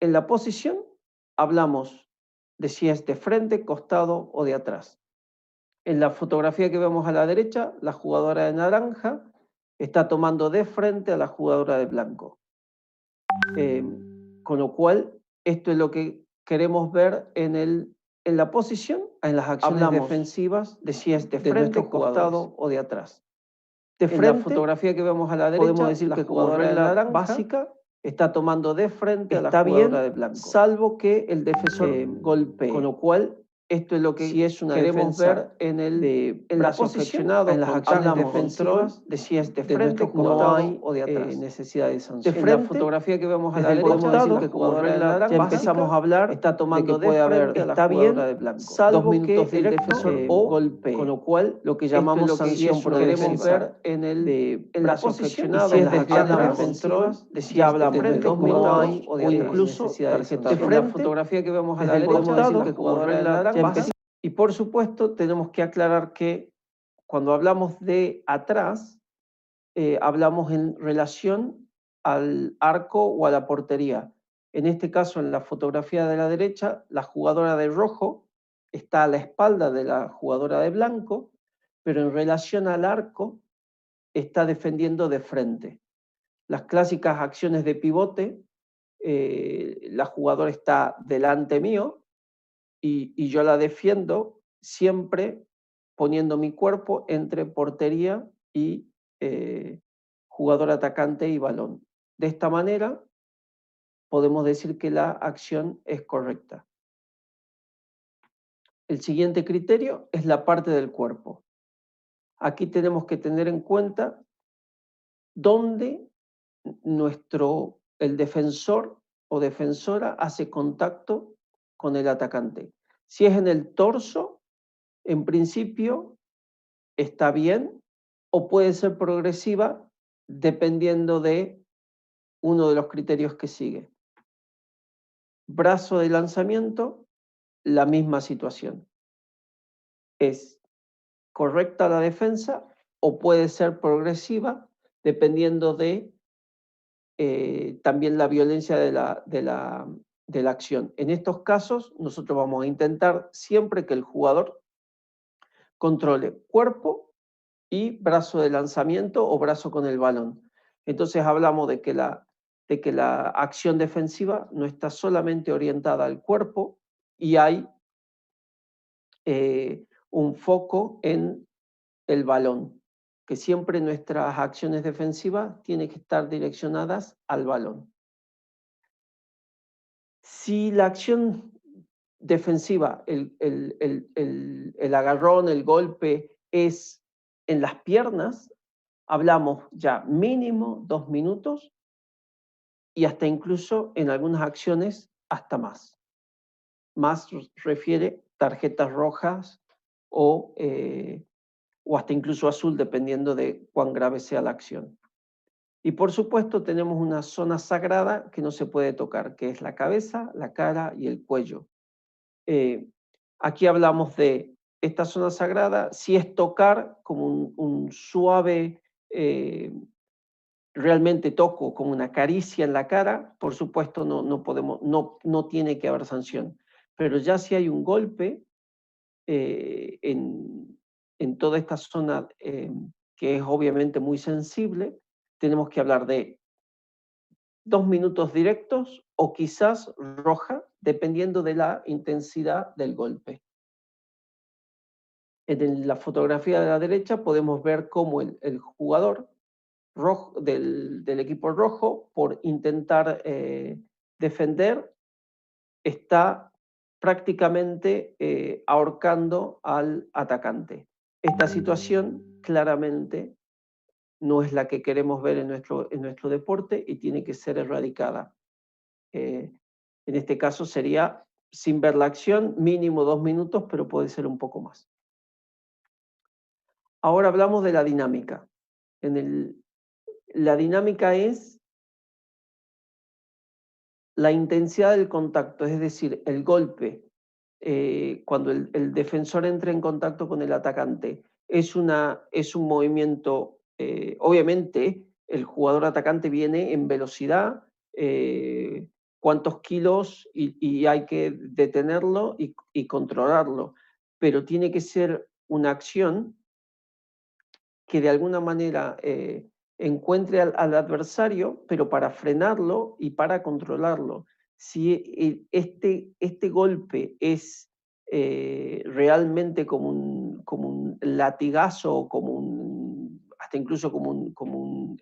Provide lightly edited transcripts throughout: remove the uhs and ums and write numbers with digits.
En la posición hablamos de si es de frente, costado o de atrás. En la fotografía que vemos a la derecha, la jugadora de naranja está tomando de frente a la jugadora de blanco. Con lo cual, esto es lo que queremos ver en la posición, en las acciones defensivas, de si es de frente, costado o de atrás. De frente, en la fotografía que vemos a la derecha, podemos decir que como regla básica está tomando de frente a la jugadora de blanco, salvo que el defensor golpee. Con lo cual, esto es lo que si es una queremos ver en la posición, en las acciones defensivas, de si es de frente, costado o de atrás. Necesidad de sanción. De frente, en la fotografía que vemos a la derecha, podemos decir que como regla ya empezamos a hablar, está tomando de frente a la jugadora de blanco, salvo que el defensor golpee. Con lo cual, lo que llamamos sanción por queremos ver en la posición, y si es de acciones defensivas, ya hablamos de 2 minutos o incluso tarjeta de frente. En la fotografía que vemos a la derecha, que como regla ya empezamos. Y por supuesto, tenemos que aclarar que cuando hablamos de atrás, hablamos en relación al arco o a la portería. En este caso, en la fotografía de la derecha, la jugadora de rojo está a la espalda de la jugadora de blanco, pero en relación al arco está defendiendo de frente. Las clásicas acciones de pivote, la jugadora está delante mío y yo la defiendo siempre poniendo mi cuerpo entre portería y jugador atacante y balón. De esta manera podemos decir que la acción es correcta. El siguiente criterio es la parte del cuerpo. Aquí tenemos que tener en cuenta dónde el defensor o defensora hace contacto con el atacante. Si es en el torso, en principio está bien, o puede ser progresiva dependiendo de uno de los criterios que sigue. Brazo de lanzamiento, la misma situación. Es correcta la defensa o puede ser progresiva dependiendo de también la violencia de la acción. En estos casos, nosotros vamos a intentar siempre que el jugador controle cuerpo y brazo de lanzamiento o brazo con el balón. Entonces hablamos de que la acción defensiva no está solamente orientada al cuerpo y hay un foco en el balón, que siempre nuestras acciones defensivas tienen que estar direccionadas al balón. Si la acción defensiva, el agarrón, el golpe, es en las piernas, hablamos ya mínimo 2 minutos y hasta incluso en algunas acciones hasta más. Más refiere tarjetas rojas o hasta incluso azul, dependiendo de cuán grave sea la acción. Y por supuesto tenemos una zona sagrada que no se puede tocar, que es la cabeza, la cara y el cuello. Aquí hablamos de esta zona sagrada, si es tocar como un suave, realmente toco como una caricia en la cara, por supuesto no tiene que haber sanción. Pero ya si hay un golpe en toda esta zona que es obviamente muy sensible, tenemos que hablar de 2 minutos directos o quizás roja, dependiendo de la intensidad del golpe. En la fotografía de la derecha podemos ver cómo el jugador rojo, del equipo rojo, por intentar defender, está prácticamente ahorcando al atacante. Esta situación claramente no es la que queremos ver en nuestro deporte y tiene que ser erradicada. En este caso sería sin ver la acción, mínimo 2 minutos, pero puede ser un poco más. Ahora hablamos de la dinámica. La dinámica es la intensidad del contacto, es decir, el golpe. Cuando el defensor entra en contacto con el atacante, es un movimiento, obviamente el jugador atacante viene en velocidad, cuántos kilos y hay que detenerlo y controlarlo. Pero tiene que ser una acción que de alguna manera encuentre al adversario, pero para frenarlo y para controlarlo. Si este golpe es realmente como un latigazo, hasta incluso como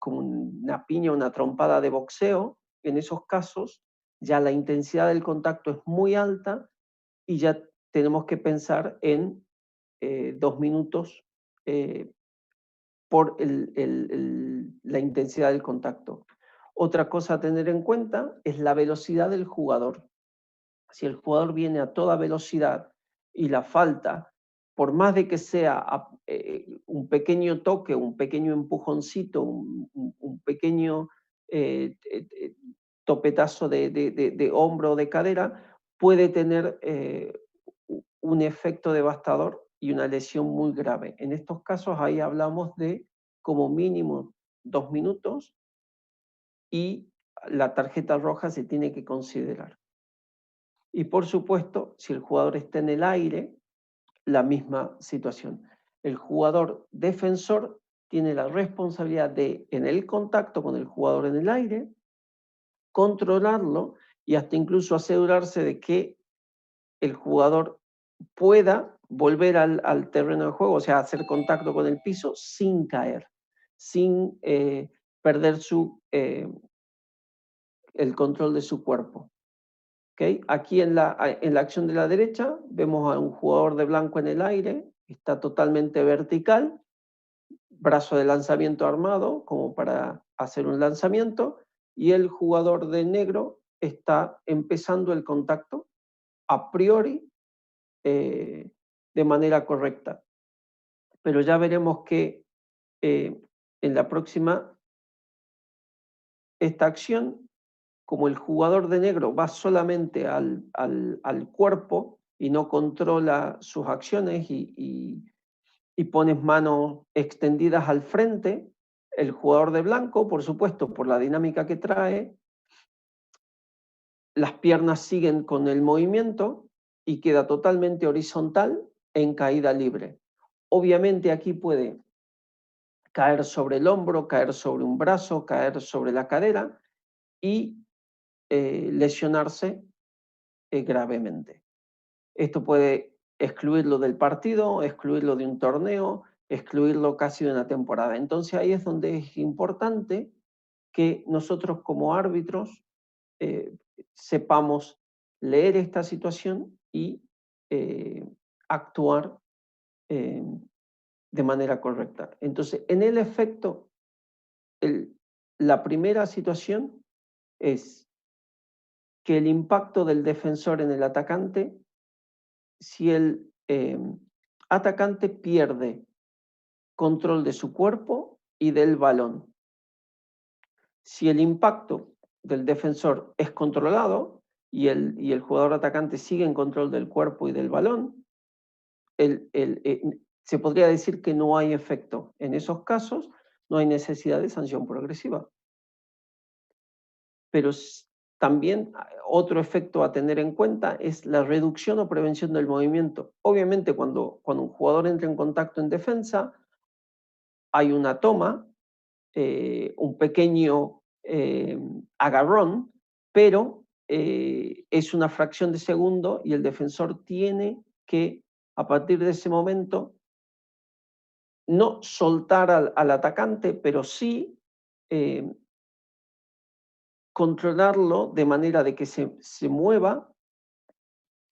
una piña, una trompada de boxeo, en esos casos ya la intensidad del contacto es muy alta y ya tenemos que pensar en 2 minutos por la intensidad del contacto. Otra cosa a tener en cuenta es la velocidad del jugador. Si el jugador viene a toda velocidad y la falta, por más de que sea un pequeño toque, un pequeño empujoncito, un pequeño topetazo de hombro o de cadera, puede tener un efecto devastador y una lesión muy grave. En estos casos ahí hablamos de como mínimo 2 minutos y la tarjeta roja se tiene que considerar. Y por supuesto, si el jugador está en el aire, la misma situación. El jugador defensor tiene la responsabilidad de, en el contacto con el jugador en el aire, controlarlo y hasta incluso asegurarse de que el jugador pueda volver al terreno de juego, o sea, hacer contacto con el piso sin caer, sin perder el control de su cuerpo. ¿Okay? Aquí en la acción de la derecha vemos a un jugador de blanco en el aire, está totalmente vertical, brazo de lanzamiento armado como para hacer un lanzamiento, y el jugador de negro está empezando el contacto a priori de manera correcta. Pero ya veremos que en la próxima, esta acción, como el jugador de negro va solamente al cuerpo y no controla sus acciones y pones manos extendidas al frente, el jugador de blanco, por supuesto, por la dinámica que trae, las piernas siguen con el movimiento y queda totalmente horizontal en caída libre. Obviamente aquí puede caer sobre el hombro, caer sobre un brazo, caer sobre la cadera y lesionarse gravemente. Esto puede excluirlo del partido, excluirlo de un torneo, excluirlo casi de una temporada. Entonces ahí es donde es importante que nosotros como árbitros sepamos leer esta situación y actuar de manera correcta. Entonces, en el efecto, la primera situación es que el impacto del defensor en el atacante, si el atacante pierde control de su cuerpo y del balón. Si el impacto del defensor es controlado y el jugador atacante sigue en control del cuerpo y del balón, se podría decir que no hay efecto. En esos casos no hay necesidad de sanción progresiva. Pero también otro efecto a tener en cuenta es la reducción o prevención del movimiento. Obviamente cuando un jugador entra en contacto en defensa, hay una toma, un pequeño agarrón, pero es una fracción de segundo y el defensor tiene que, a partir de ese momento, no soltar al atacante, pero sí controlarlo de manera de que se mueva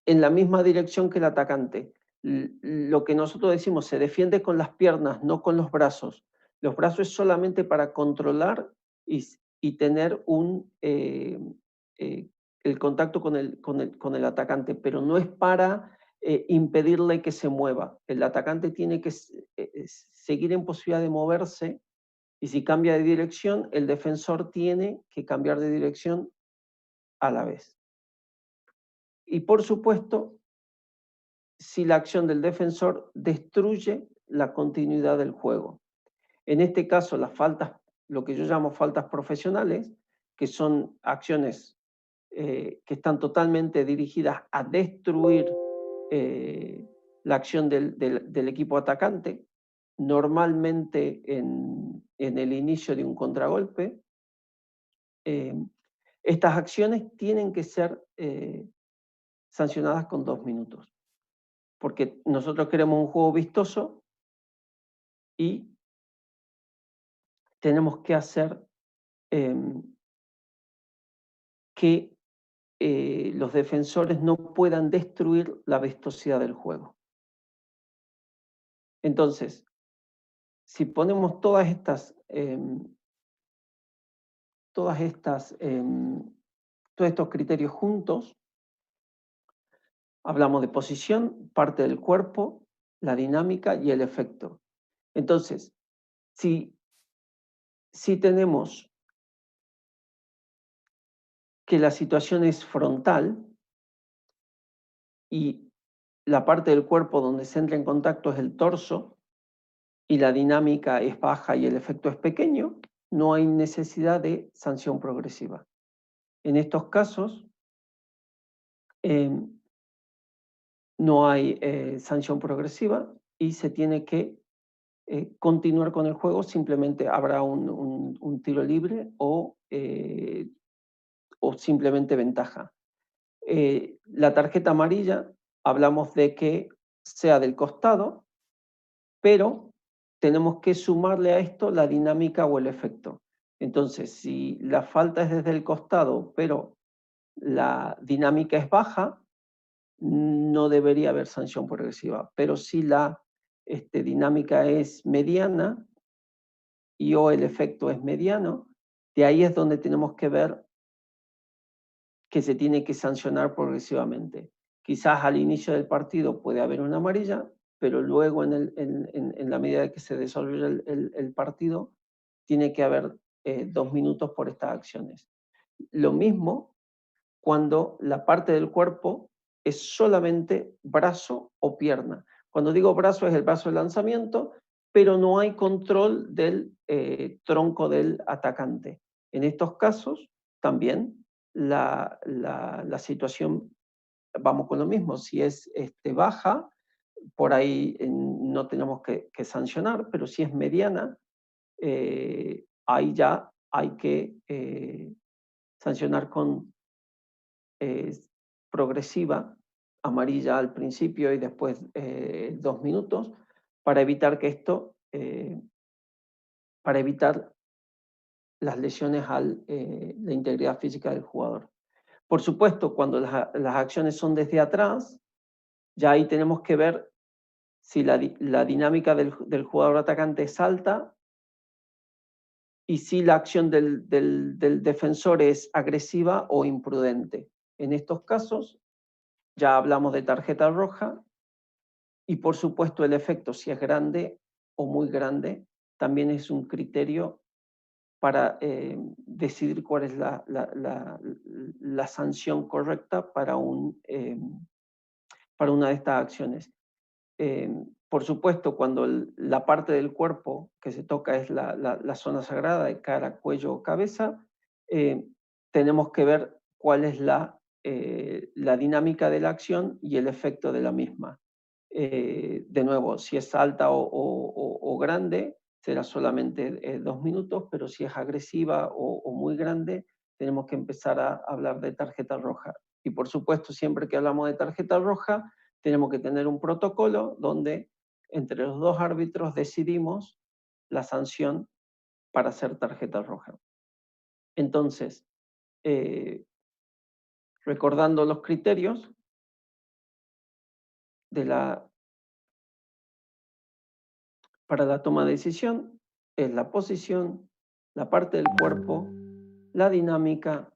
en la misma dirección que el atacante. Lo que nosotros decimos, se defiende con las piernas, no con los brazos. Los brazos es solamente para controlar y tener el contacto con el atacante, pero no es para impedirle que se mueva. El atacante tiene que seguir en posibilidad de moverse y si cambia de dirección, el defensor tiene que cambiar de dirección a la vez. Y por supuesto, si la acción del defensor destruye la continuidad del juego. En este caso, las faltas, lo que yo llamo faltas profesionales, que son acciones que están totalmente dirigidas a destruir la acción del equipo atacante, normalmente en el inicio de un contragolpe. Estas acciones tienen que ser sancionadas con 2 minutos, porque nosotros queremos un juego vistoso y tenemos que hacer que los defensores no puedan destruir la vistosidad del juego. Entonces, si ponemos todos estos criterios juntos, hablamos de posición, parte del cuerpo, la dinámica y el efecto. Entonces, si tenemos que la situación es frontal y la parte del cuerpo donde se entra en contacto es el torso y la dinámica es baja y el efecto es pequeño, no hay necesidad de sanción progresiva. En estos casos, no hay sanción progresiva y se tiene que continuar con el juego, simplemente habrá un tiro libre o simplemente ventaja. La tarjeta amarilla, hablamos de que sea del costado, pero tenemos que sumarle a esto la dinámica o el efecto. Entonces, si la falta es desde el costado, pero la dinámica es baja, no debería haber sanción progresiva. Pero si la dinámica es mediana y o el efecto es mediano, de ahí es donde tenemos que ver que se tiene que sancionar progresivamente. Quizás al inicio del partido puede haber una amarilla, pero luego en la medida que se desarrolla el partido, tiene que haber 2 minutos por estas acciones. Lo mismo cuando la parte del cuerpo es solamente brazo o pierna. Cuando digo brazo es el brazo de lanzamiento, pero no hay control del tronco del atacante. En estos casos, también la situación, vamos con lo mismo, si es baja, por ahí no tenemos que sancionar, pero si es mediana, ahí ya hay que sancionar con progresiva, amarilla al principio y después 2 minutos, para evitar que esto, para evitar las lesiones a la integridad física del jugador. Por supuesto, cuando las acciones son desde atrás, ya ahí tenemos que ver si la dinámica del jugador atacante es alta y si la acción del defensor es agresiva o imprudente. En estos casos, ya hablamos de tarjeta roja y por supuesto el efecto, si es grande o muy grande, también es un criterio para decidir cuál es la sanción correcta para una de estas acciones. Por supuesto, cuando la parte del cuerpo que se toca es la zona sagrada de cara, cuello o cabeza, tenemos que ver cuál es la dinámica de la acción y el efecto de la misma. De nuevo, si es alta o grande, será solamente 2 minutos, pero si es agresiva o muy grande, tenemos que empezar a hablar de tarjeta roja. Y por supuesto, siempre que hablamos de tarjeta roja, tenemos que tener un protocolo donde entre los dos árbitros decidimos la sanción para hacer tarjeta roja. Entonces, recordando los criterios para la toma de decisión, es la posición, la parte del cuerpo, la dinámica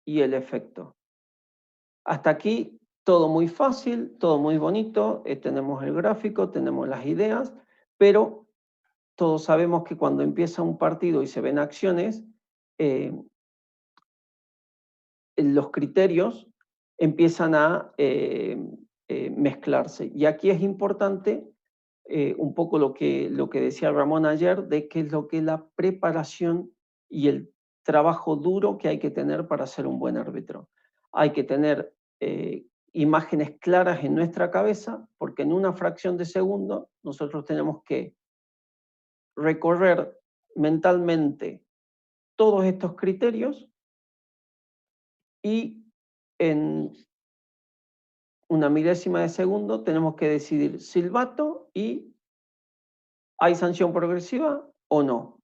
y el efecto. Hasta aquí todo muy fácil, todo muy bonito, tenemos el gráfico, tenemos las ideas, pero todos sabemos que cuando empieza un partido y se ven acciones, los criterios empiezan a mezclarse. Y aquí es importante un poco lo que decía Ramón ayer, de qué es lo que es la preparación y el trabajo duro que hay que tener para ser un buen árbitro. Hay que tener imágenes claras en nuestra cabeza, porque en una fracción de segundo nosotros tenemos que recorrer mentalmente todos estos criterios y en una milésima de segundo tenemos que decidir silbato y ¿hay sanción progresiva o no?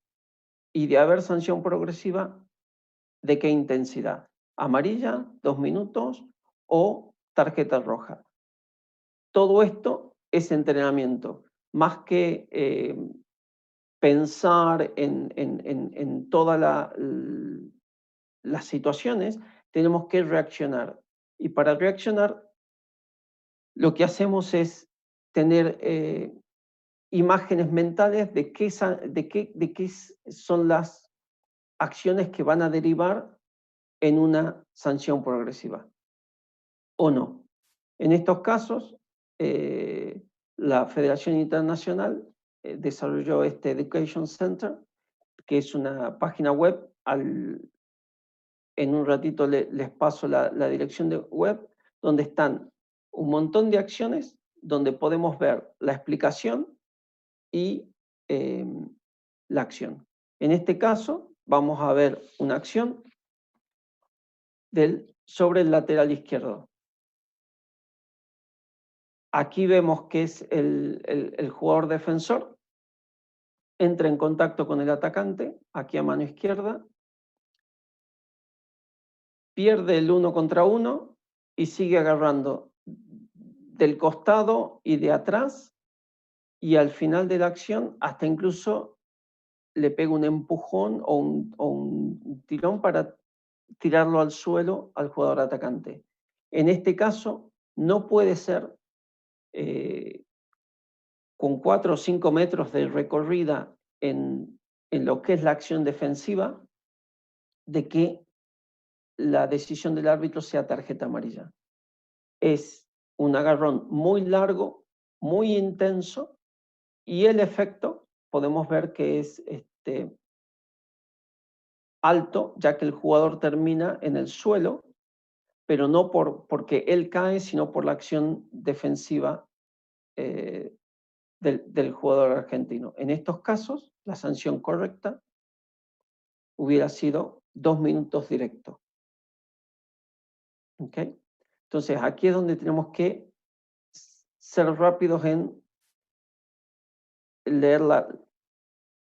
Y de haber sanción progresiva, ¿de qué intensidad? ¿Amarilla, 2 minutos o tarjeta roja? Todo esto es entrenamiento, más que pensar en todas las situaciones, tenemos que reaccionar. Y para reaccionar, lo que hacemos es tener imágenes mentales de qué son las acciones que van a derivar en una sanción progresiva o no. En estos casos, la Federación Internacional desarrolló este Education Center, que es una página web. En un ratito les paso la dirección de web, donde están un montón de acciones, donde podemos ver la explicación y la acción. En este caso, vamos a ver una acción sobre el lateral izquierdo. Aquí vemos que es el jugador defensor, entra en contacto con el atacante, aquí a mano izquierda, pierde el 1 contra 1 y sigue agarrando del costado y de atrás, y al final de la acción hasta incluso le pega un empujón o un tirón para tirarlo al suelo al jugador atacante. En este caso, no puede ser con 4 o 5 metros de recorrida en lo que es la acción defensiva, de que la decisión del árbitro sea tarjeta amarilla. Es un agarrón muy largo, muy intenso, y el efecto podemos ver que es alto, ya que el jugador termina en el suelo, pero no porque él cae, sino por la acción defensiva del jugador argentino. En estos casos, la sanción correcta hubiera sido 2 minutos directos. ¿Okay? Entonces, aquí es donde tenemos que ser rápidos en leer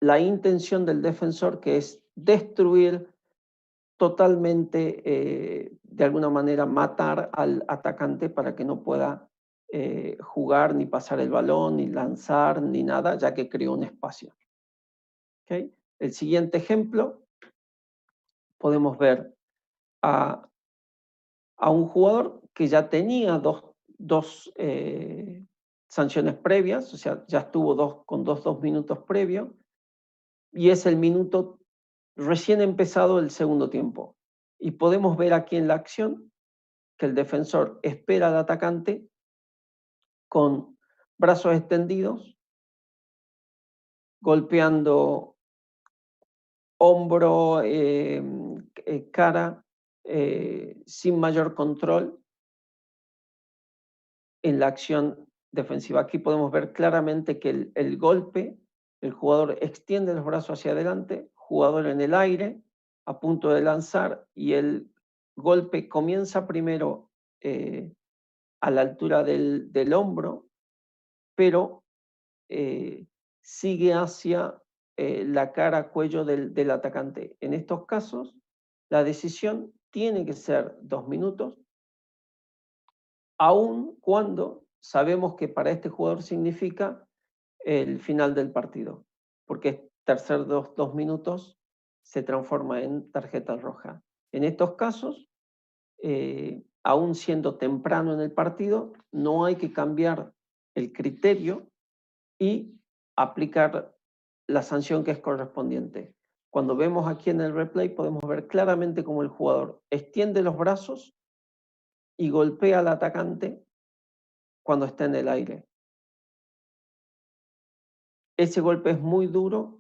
la intención del defensor, que es destruir totalmente, de alguna manera, matar al atacante para que no pueda jugar, ni pasar el balón, ni lanzar, ni nada, ya que creó un espacio. ¿Okay? El siguiente ejemplo, podemos ver a un jugador que ya tenía dos sanciones previas, o sea, ya estuvo con dos minutos previos, y es el minuto recién empezado el segundo tiempo. Y podemos ver aquí en la acción que el defensor espera al atacante con brazos extendidos, golpeando hombro, cara, sin mayor control en la acción defensiva. Aquí podemos ver claramente que el golpe, el jugador extiende los brazos hacia adelante, jugador en el aire, a punto de lanzar, y el golpe comienza primero a la altura del hombro, pero sigue hacia la cara, cuello del atacante. En estos casos, la decisión tiene que ser 2 minutos, aun cuando sabemos que para este jugador significa el final del partido, porque tercer 2 minutos se transforma en tarjeta roja. En estos casos, aún siendo temprano en el partido, no hay que cambiar el criterio y aplicar la sanción que es correspondiente. Cuando vemos aquí en el replay podemos ver claramente cómo el jugador extiende los brazos y golpea al atacante cuando está en el aire. Ese golpe es muy duro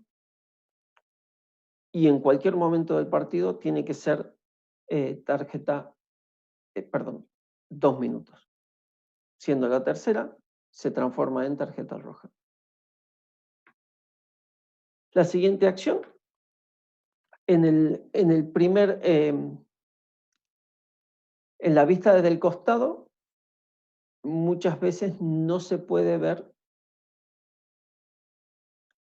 y en cualquier momento del partido tiene que ser 2 minutos. Siendo la tercera, se transforma en tarjeta roja. La siguiente acción, en la vista desde el costado, muchas veces no se puede ver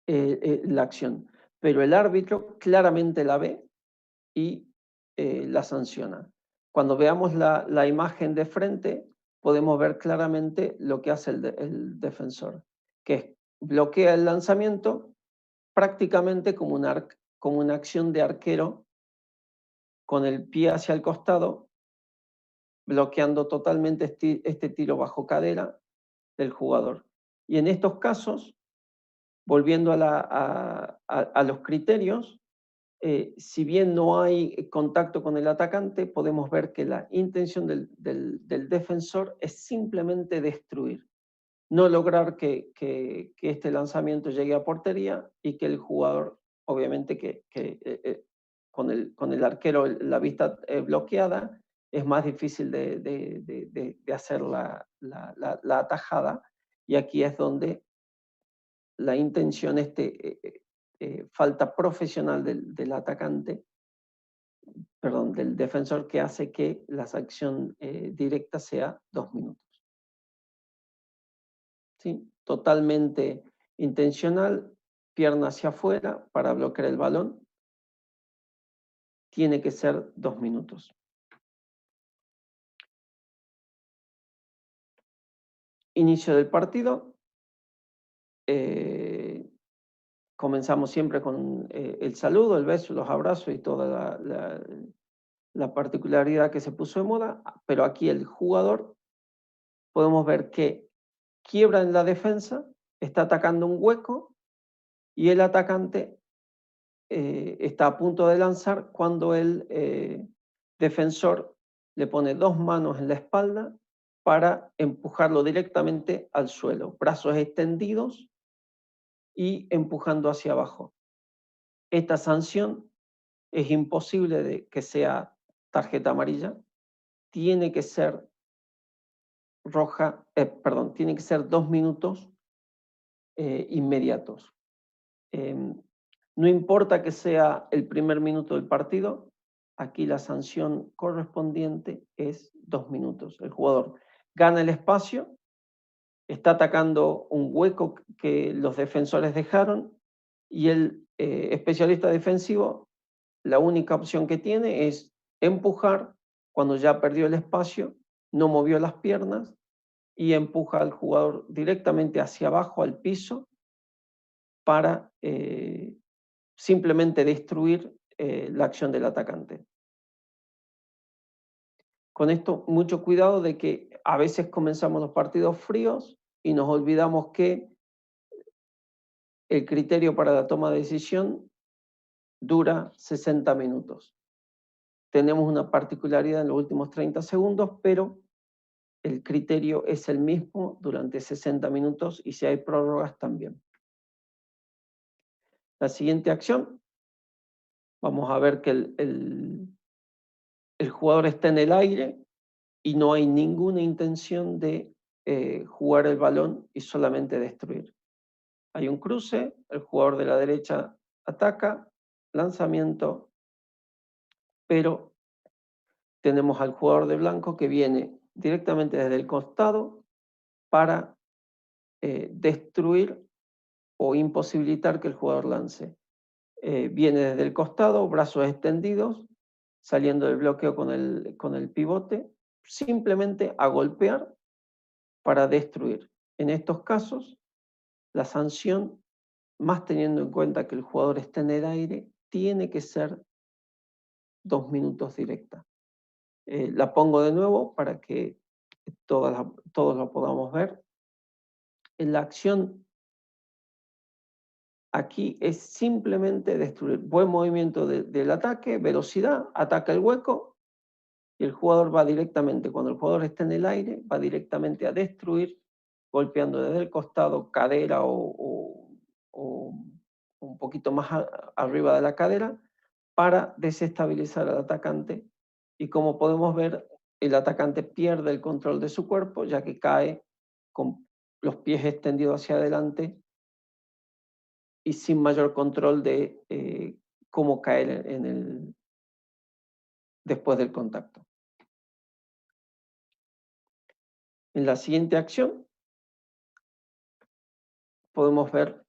la acción, pero el árbitro claramente la ve y la sanciona. Cuando veamos la imagen de frente, podemos ver claramente lo que hace el defensor, que es bloquea el lanzamiento prácticamente como una acción de arquero con el pie hacia el costado, bloqueando totalmente este tiro bajo cadera del jugador. Y en estos casos, volviendo a los criterios, si bien no hay contacto con el atacante, podemos ver que la intención del defensor es simplemente destruir, no lograr que este lanzamiento llegue a portería y que el jugador, obviamente con el arquero la vista bloqueada, es más difícil de hacer la atajada, y aquí es donde la intención, falta profesional del atacante, perdón, del defensor, que hace que la acción directa sea 2 minutos. ¿Sí? Totalmente intencional, pierna hacia afuera para bloquear el balón, tiene que ser 2 minutos. Inicio del partido. Comenzamos siempre con el saludo, el beso, los abrazos y toda la particularidad que se puso de moda, pero aquí el jugador podemos ver que quiebra en la defensa, está atacando un hueco y el atacante está a punto de lanzar cuando el defensor le pone 2 manos en la espalda para empujarlo directamente al suelo, brazos extendidos y empujando hacia abajo. Esta sanción es imposible de que sea tarjeta amarilla, tiene que ser roja, tiene que ser 2 minutos inmediatos. No importa que sea el primer minuto del partido, aquí la sanción correspondiente es 2 minutos. El jugador gana el espacio, está atacando un hueco que los defensores dejaron, y el especialista defensivo, la única opción que tiene es empujar cuando ya perdió el espacio, no movió las piernas, y empuja al jugador directamente hacia abajo, al piso, para simplemente destruir la acción del atacante. Con esto, mucho cuidado de que a veces comenzamos los partidos fríos y nos olvidamos que el criterio para la toma de decisión dura 60 minutos. Tenemos una particularidad en los últimos 30 segundos, pero el criterio es el mismo durante 60 minutos y si hay prórrogas también. La siguiente acción, vamos a ver que el jugador está en el aire y no hay ninguna intención de jugar el balón y solamente destruir. Hay un cruce, el jugador de la derecha ataca, lanzamiento, pero tenemos al jugador de blanco que viene directamente desde el costado para destruir o imposibilitar que el jugador lance. Viene desde el costado, brazos extendidos, saliendo del bloqueo con el pivote, simplemente a golpear para destruir. En estos casos, la sanción, más teniendo en cuenta que el jugador está en el aire, tiene que ser 2 minutos directa. La pongo de nuevo para que todos lo podamos ver. En la acción aquí es simplemente destruir. Buen movimiento del ataque, velocidad, ataca el hueco y el jugador va directamente, cuando el jugador está en el aire, va directamente a destruir, golpeando desde el costado, cadera o un poquito más arriba de la cadera, para desestabilizar al atacante. Y como podemos ver, el atacante pierde el control de su cuerpo, ya que cae con los pies extendidos hacia adelante y sin mayor control de cómo caer después del contacto. En la siguiente acción podemos ver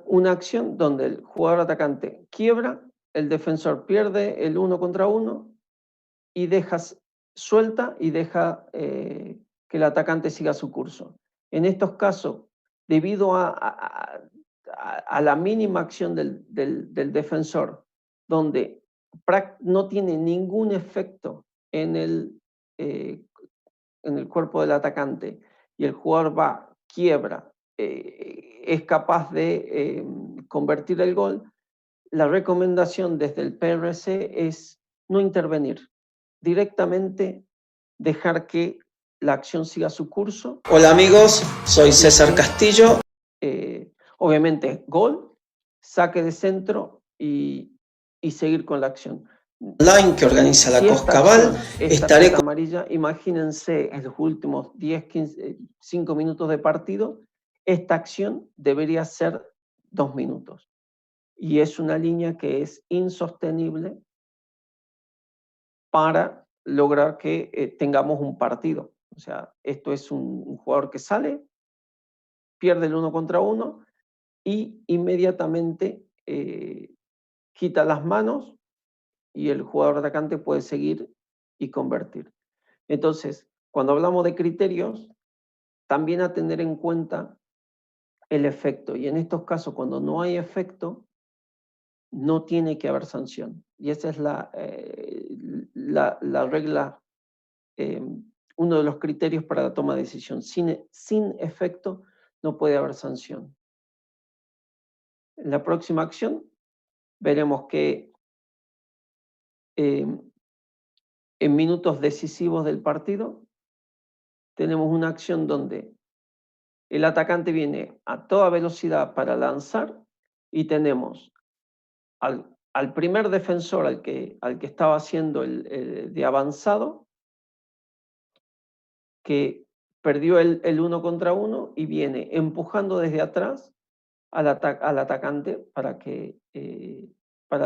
una acción donde el jugador atacante quiebra, el defensor pierde el 1 contra 1 y suelta y deja que el atacante siga su curso. En estos casos, debido a la mínima acción del defensor, donde no tiene ningún efecto en el cuerpo del atacante y el jugador quiebra, es capaz de convertir el gol, la recomendación desde el PRC es no intervenir, directamente dejar que la acción siga su curso. Hola amigos, soy César Castillo. Obviamente gol, saque de centro y seguir con la acción. Online que organiza la COSCABAL, estaré con amarilla. Imagínense en los últimos 10, 15, 5 minutos de partido, esta acción debería ser 2 minutos. Y es una línea que es insostenible para lograr que tengamos un partido. O sea, esto es un jugador que sale, pierde el 1 contra 1 y inmediatamente quita las manos y el jugador atacante puede seguir y convertir. Entonces, cuando hablamos de criterios, también a tener en cuenta el efecto. Y en estos casos, cuando no hay efecto, no tiene que haber sanción. Y esa es la regla, uno de los criterios para la toma de decisión. Sin efecto no puede haber sanción. En la próxima acción veremos que en minutos decisivos del partido tenemos una acción donde el atacante viene a toda velocidad para lanzar y tenemos al primer defensor, al que estaba haciendo el de avanzado, que perdió el 1 contra 1 y viene empujando desde atrás al atacante para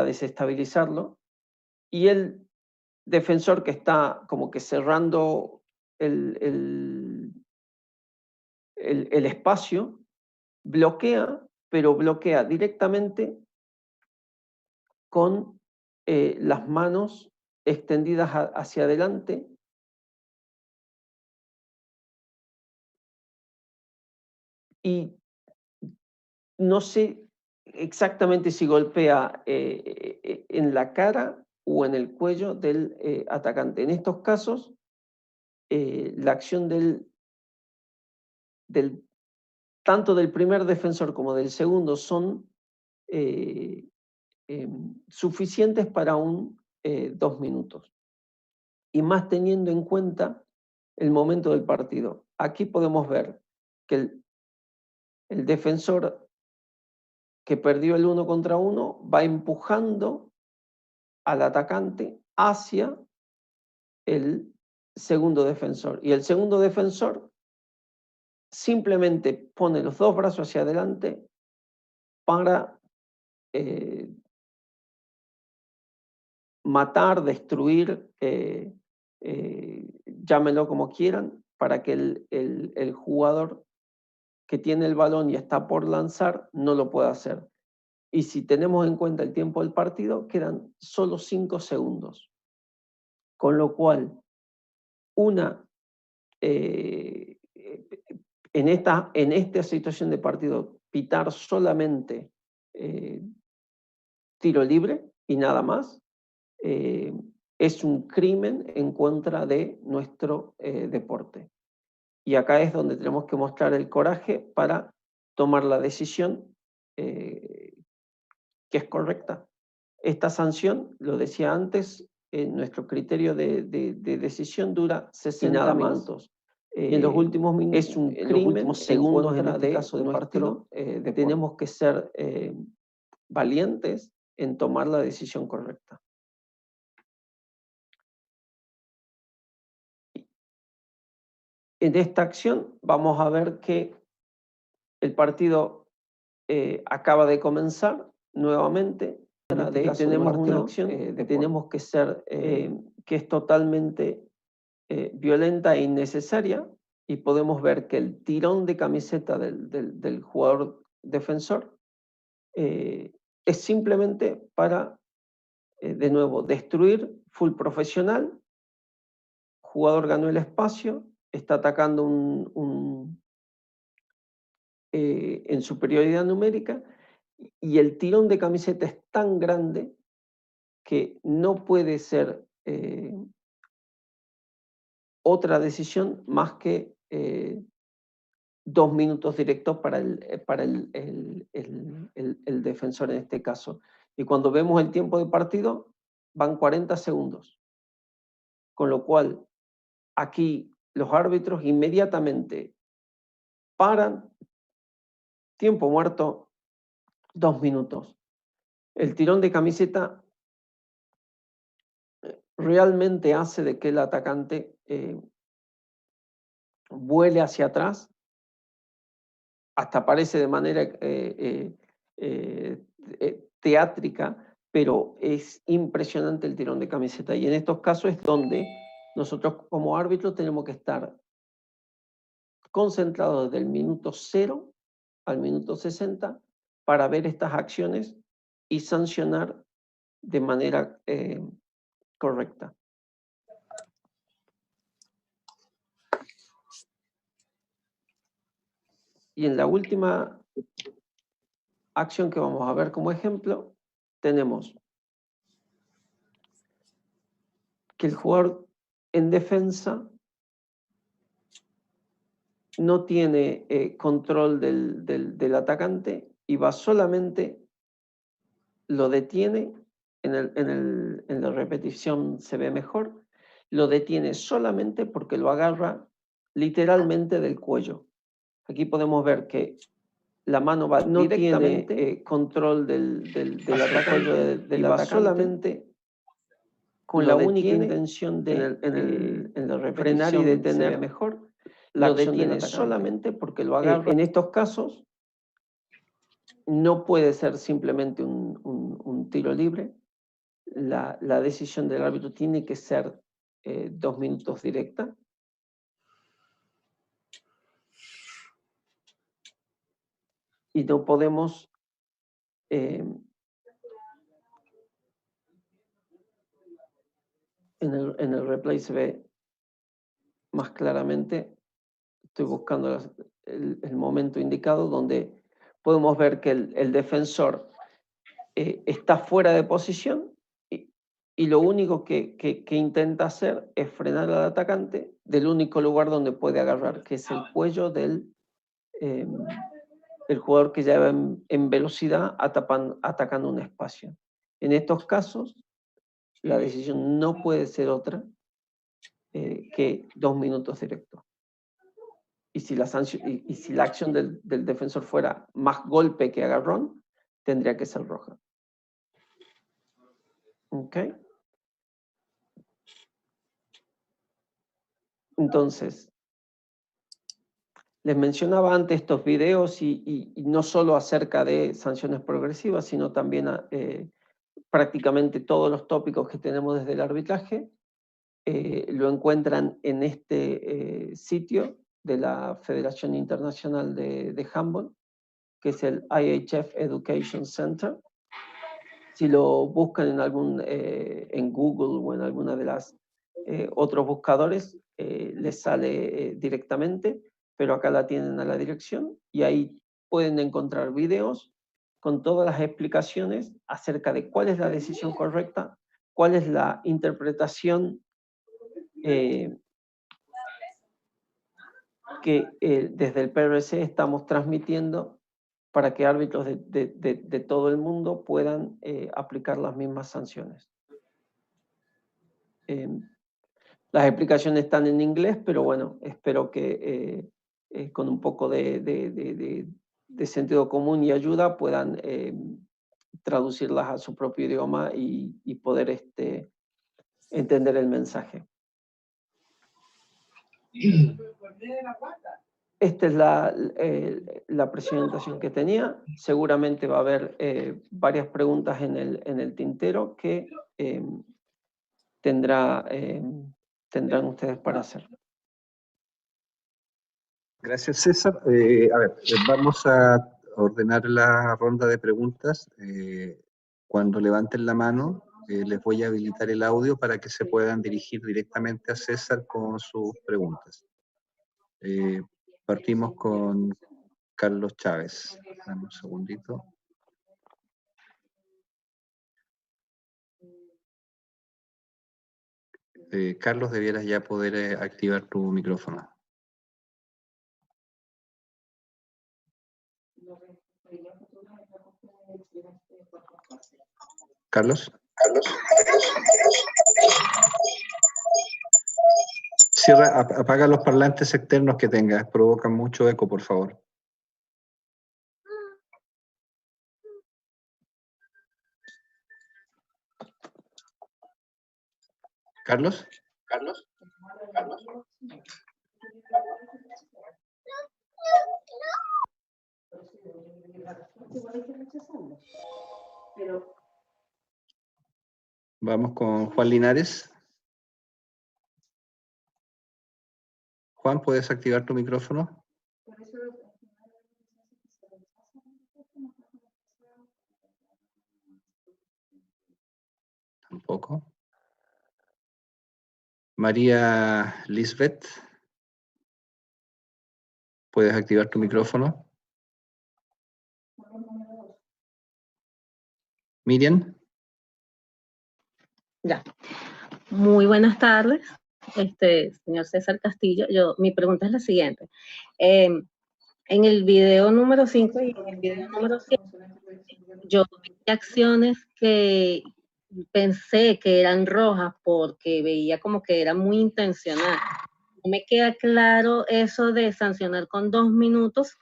desestabilizarlo. Y el defensor que está como que cerrando el espacio, bloquea, pero bloquea directamente con las manos extendidas hacia adelante y no sé exactamente si golpea en la cara o en el cuello del atacante. En estos casos, la acción tanto del primer defensor como del segundo son suficientes para 2 minutos. Y más teniendo en cuenta el momento del partido. Aquí podemos ver que el defensor que perdió el 1 contra 1 va empujando al atacante hacia el segundo defensor. Y el segundo defensor simplemente pone los 2 brazos hacia adelante para matar, destruir, llámenlo como quieran, para que el jugador que tiene el balón y está por lanzar no lo pueda hacer. Y si tenemos en cuenta el tiempo del partido, quedan solo 5 segundos. Con lo cual, en esta situación de partido, pitar solamente tiro libre y nada más, es un crimen en contra de nuestro deporte. Y acá es donde tenemos que mostrar el coraje para tomar la decisión que es correcta. Esta sanción, lo decía antes, nuestro criterio de decisión dura 60 minutos. y en los últimos minutos, es un crimen, últimos segundos en este caso de partido, tenemos que ser valientes en tomar la decisión correcta. En esta acción vamos a ver que el partido acaba de comenzar nuevamente. Tenemos una acción, tenemos que ser, que es totalmente violenta e innecesaria, y podemos ver que el tirón de camiseta del jugador defensor es simplemente para, de nuevo, destruir, full profesional, jugador ganó el espacio, está atacando en superioridad numérica, y el tirón de camiseta es tan grande que no puede ser otra decisión más que 2 minutos directos para el defensor en este caso. Y cuando vemos el tiempo de partido, van 40 segundos. Con lo cual, aquí los árbitros inmediatamente paran, tiempo muerto, 2 minutos. El tirón de camiseta realmente hace de que el atacante vuele hacia atrás, hasta parece de manera teátrica, pero es impresionante el tirón de camiseta. Y en estos casos es donde nosotros como árbitros tenemos que estar concentrados desde el minuto 0 al minuto 60 para ver estas acciones y sancionar de manera correcta. Y en la última acción que vamos a ver como ejemplo, tenemos que el jugador en defensa no tiene control del atacante y va solamente, lo detiene, en la repetición se ve mejor, lo detiene solamente porque lo agarra literalmente del cuello. Aquí podemos ver que la mano va no directamente, tiene control del atacante y va solamente con la única intención de en la frenar y detener mejor. Lo detiene solamente porque lo agarra. En estos casos no puede ser simplemente un tiro libre. La decisión del árbitro tiene que ser 2 minutos directa. Y no podemos en el replay se ve más claramente. Estoy buscando el momento indicado donde podemos ver que el defensor está fuera de posición y lo único que intenta hacer es frenar al atacante del único lugar donde puede agarrar, que es el cuello del jugador que ya va en velocidad atacando un espacio. En estos casos, la decisión no puede ser otra que 2 minutos directos. Y si la acción del defensor fuera más golpe que agarrón, tendría que ser roja. ¿Ok? Entonces, les mencionaba antes estos videos y no solo acerca de sanciones progresivas, sino también prácticamente todos los tópicos que tenemos desde el arbitraje. Lo encuentran en este sitio de la Federación Internacional de Handball, que es el IHF Education Center. Si lo buscan en Google o en alguna de las otros buscadores, les sale directamente, pero acá la tienen a la dirección y ahí pueden encontrar videos con todas las explicaciones acerca de cuál es la decisión correcta, cuál es la interpretación que desde el PRC estamos transmitiendo para que árbitros de todo el mundo puedan aplicar las mismas sanciones. Las explicaciones están en inglés, pero bueno, espero que con un poco de sentido común y ayuda puedan traducirlas a su propio idioma y poder entender el mensaje. Esta es la presentación que tenía. Seguramente va a haber varias preguntas en el tintero que tendrán ustedes para hacer. Gracias, César. A ver, vamos a ordenar la ronda de preguntas. Cuando levanten la mano, les voy a habilitar el audio para que se puedan dirigir directamente a César con sus preguntas. Partimos con Carlos Chávez. Dame un segundito. Carlos, debieras ya poder activar tu micrófono. Carlos. Cierra, apaga los parlantes externos que tengas, provocan mucho eco, por favor. ¿Carlos? Vamos con Juan Linares. Juan, ¿puedes activar tu micrófono? Tampoco. María Lisbeth, ¿puedes activar tu micrófono? Miriam. Ya. Muy buenas tardes, señor César Castillo. Mi pregunta es la siguiente. En el video número 5 y en el video número 7, yo vi acciones que pensé que eran rojas porque veía como que era muy intencional. No me queda claro eso de sancionar con 2 minutos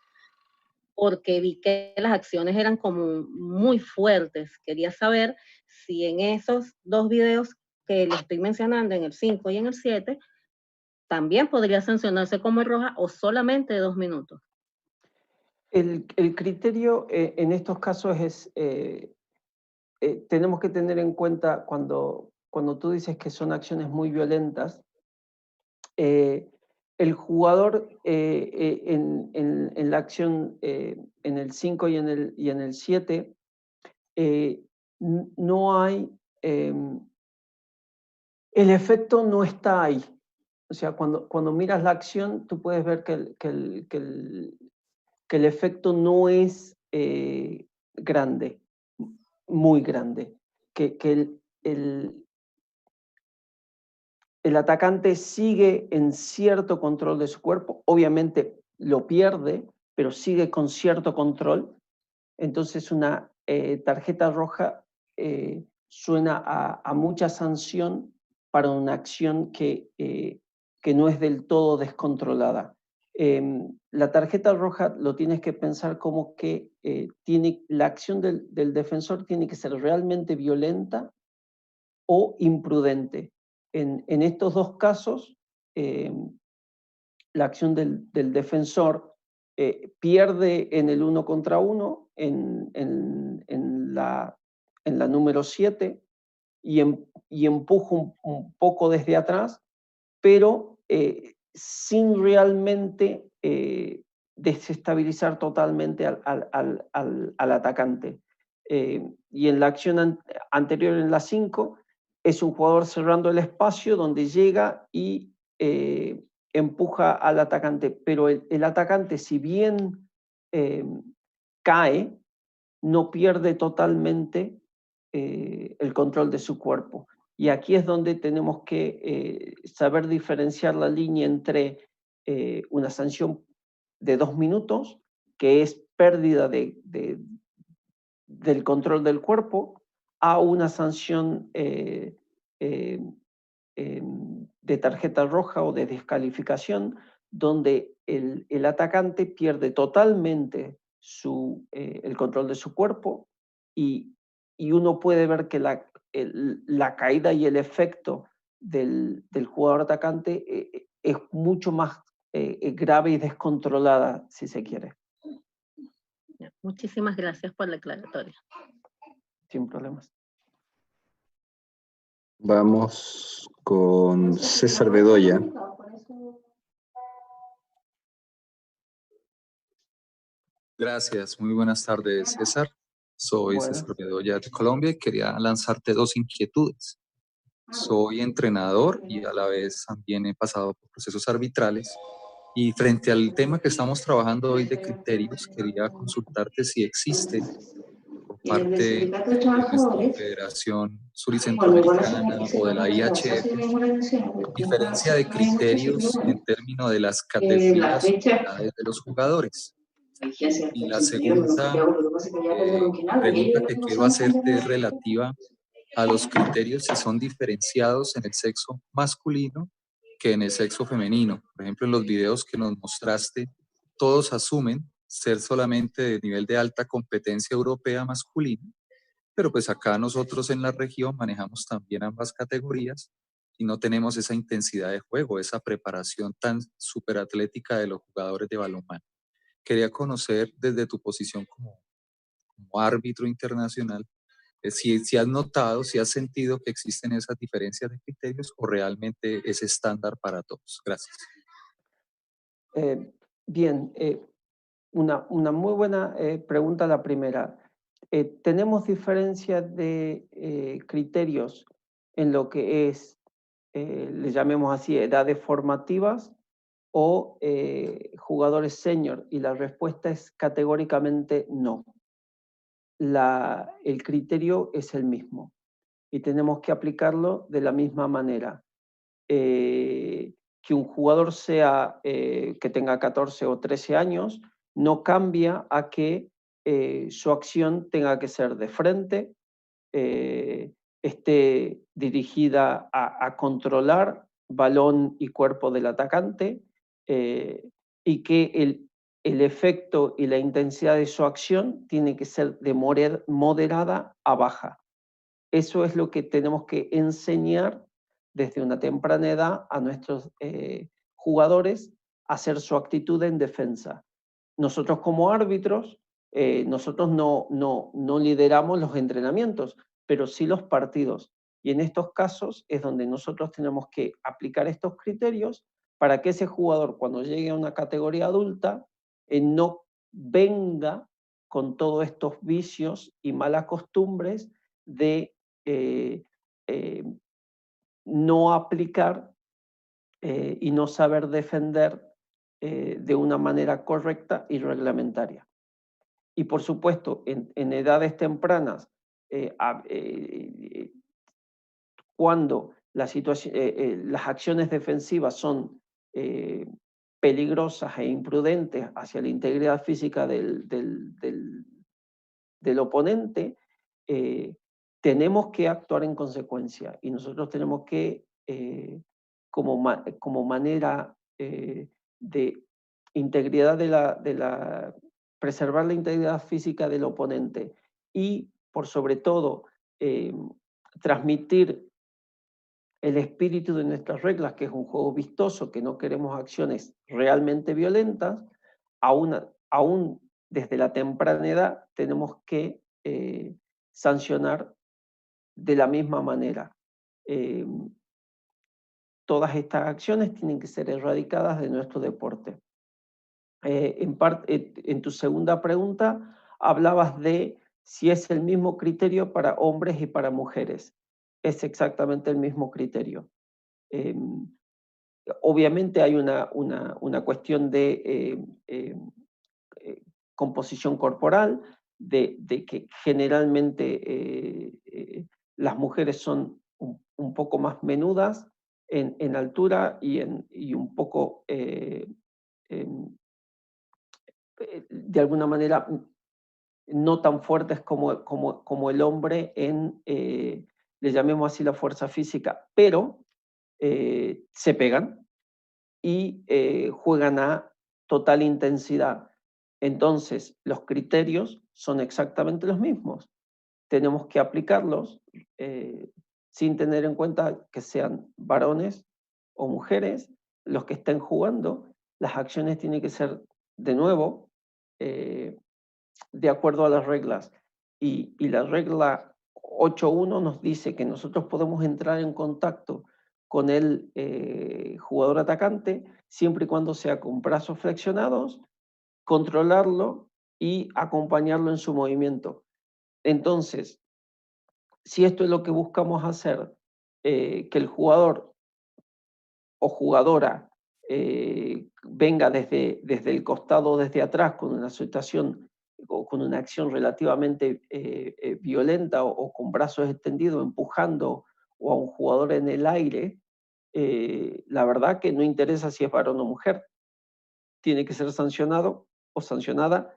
porque vi que las acciones eran como muy fuertes. Quería saber si en esos 2 videos que le estoy mencionando, en el 5 y en el 7, también podría sancionarse como roja o solamente 2 minutos. El criterio en estos casos es, tenemos que tener en cuenta cuando tú dices que son acciones muy violentas, el jugador en la acción en el 5 y en el 7, no hay, el efecto no está ahí. O sea, cuando miras la acción, tú puedes ver que el efecto no es grande, muy grande, que el atacante sigue en cierto control de su cuerpo, obviamente lo pierde, pero sigue con cierto control. Entonces una tarjeta roja suena a mucha sanción para una acción que no es del todo descontrolada. La tarjeta roja lo tienes que pensar como que la acción del defensor tiene que ser realmente violenta o imprudente. En estos dos casos, la acción del defensor pierde en el 1 contra 1 en la número 7 y empuja un poco desde atrás, pero sin realmente desestabilizar totalmente al atacante. Y en la acción anterior, en la 5, es un jugador cerrando el espacio donde llega y empuja al atacante, pero el atacante, si bien cae, no pierde totalmente el control de su cuerpo. Y aquí es donde tenemos que saber diferenciar la línea entre una sanción de 2 minutos, que es pérdida del control del cuerpo, a una sanción de tarjeta roja o de descalificación, donde el atacante pierde totalmente el control de su cuerpo y uno puede ver que la caída y el efecto del jugador atacante es mucho más grave y descontrolada, si se quiere. Muchísimas gracias por la aclaratoria. Sin problemas. Vamos con César Bedoya. Gracias, muy buenas tardes, César. Soy César Bedoya de Colombia y quería lanzarte dos inquietudes. Soy entrenador y a la vez también he pasado por procesos arbitrales. Y frente al tema que estamos trabajando hoy de criterios, quería consultarte si existe por parte de nuestra Federación Sur y Centroamericana o de la IHF diferencia de criterios en términos de las categorías o edades de los jugadores. Y la segunda pregunta que quiero hacerte es relativa a los criterios si son diferenciados en el sexo masculino que en el sexo femenino. Por ejemplo, en los videos que nos mostraste, todos asumen ser solamente de nivel de alta competencia europea masculina, pero pues acá nosotros en la región manejamos también ambas categorías y no tenemos esa intensidad de juego, esa preparación tan superatlética de los jugadores de balonmano. Quería conocer desde tu posición como árbitro internacional, si has notado, si has sentido que existen esas diferencias de criterios o realmente es estándar para todos. Gracias. Bien, una muy buena pregunta la primera. Tenemos diferencias de criterios en lo que es, le llamemos así, edades formativas o jugadores senior, y la respuesta es categóricamente no. El criterio es el mismo y tenemos que aplicarlo de la misma manera. Que un jugador que tenga 14 o 13 años no cambia a que su acción tenga que ser de frente, esté dirigida a controlar balón y cuerpo del atacante, y que el efecto y la intensidad de su acción tiene que ser de moderada a baja. Eso es lo que tenemos que enseñar desde una temprana edad a nuestros jugadores, a hacer su actitud en defensa. Nosotros como árbitros, nosotros no lideramos los entrenamientos, pero sí los partidos. Y en estos casos es donde nosotros tenemos que aplicar estos criterios para que ese jugador, cuando llegue a una categoría adulta, no venga con todos estos vicios y malas costumbres de no aplicar y no saber defender de una manera correcta y reglamentaria. Y por supuesto, en edades tempranas, cuando las acciones defensivas son peligrosas e imprudentes hacia la integridad física del oponente, tenemos que actuar en consecuencia y nosotros tenemos que, como manera de integridad preservar la integridad física del oponente y, por sobre todo, transmitir el espíritu de nuestras reglas, que es un juego vistoso, que no queremos acciones realmente violentas, aún desde la temprana edad tenemos que sancionar de la misma manera. Todas estas acciones tienen que ser erradicadas de nuestro deporte. En tu segunda pregunta hablabas de si es el mismo criterio para hombres y para mujeres. Es exactamente el mismo criterio. Obviamente hay una cuestión de composición corporal, de que generalmente las mujeres son un poco más menudas en altura y un poco, de alguna manera, no tan fuertes como el hombre le llamemos así la fuerza física, pero se pegan y juegan a total intensidad. Entonces, los criterios son exactamente los mismos. Tenemos que aplicarlos sin tener en cuenta que sean varones o mujeres los que estén jugando. Las acciones tienen que ser, de nuevo, de acuerdo a las reglas. Y la regla 8.1 nos dice que nosotros podemos entrar en contacto con el jugador atacante siempre y cuando sea con brazos flexionados, controlarlo y acompañarlo en su movimiento. Entonces, si esto es lo que buscamos hacer, que el jugador o jugadora venga desde el costado o desde atrás con una situación o con una acción relativamente violenta o con brazos extendidos empujando o a un jugador en el aire, la verdad que no interesa si es varón o mujer. Tiene que ser sancionado o sancionada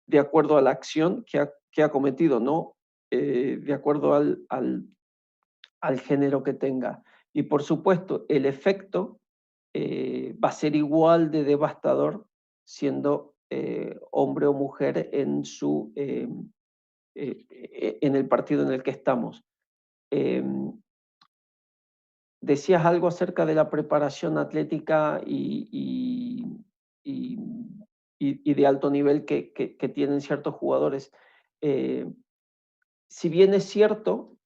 de acuerdo a la acción que ha cometido, no de acuerdo al género que tenga. Y por supuesto, el efecto va a ser igual de devastador siendo hombre o mujer en el partido en el que estamos. Decías algo acerca de la preparación atlética y de alto nivel que tienen ciertos jugadores. Si bien es cierto,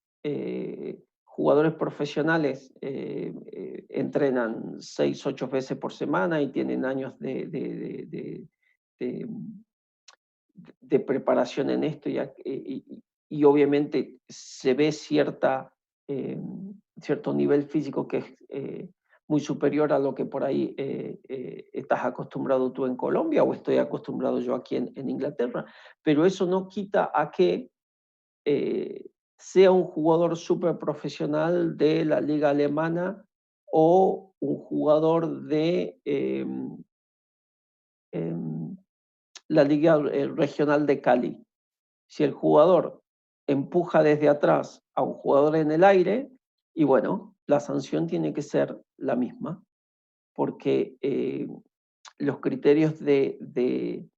jugadores profesionales entrenan 6, 8 veces por semana y tienen años de preparación en esto y obviamente se ve cierto nivel físico que es muy superior a lo que por ahí estás acostumbrado tú en Colombia o estoy acostumbrado yo aquí en Inglaterra, pero eso no quita a que sea un jugador súper profesional de la liga alemana o un jugador de la liga regional de Cali. Si el jugador empuja desde atrás a un jugador en el aire, y bueno, la sanción tiene que ser la misma, porque los criterios de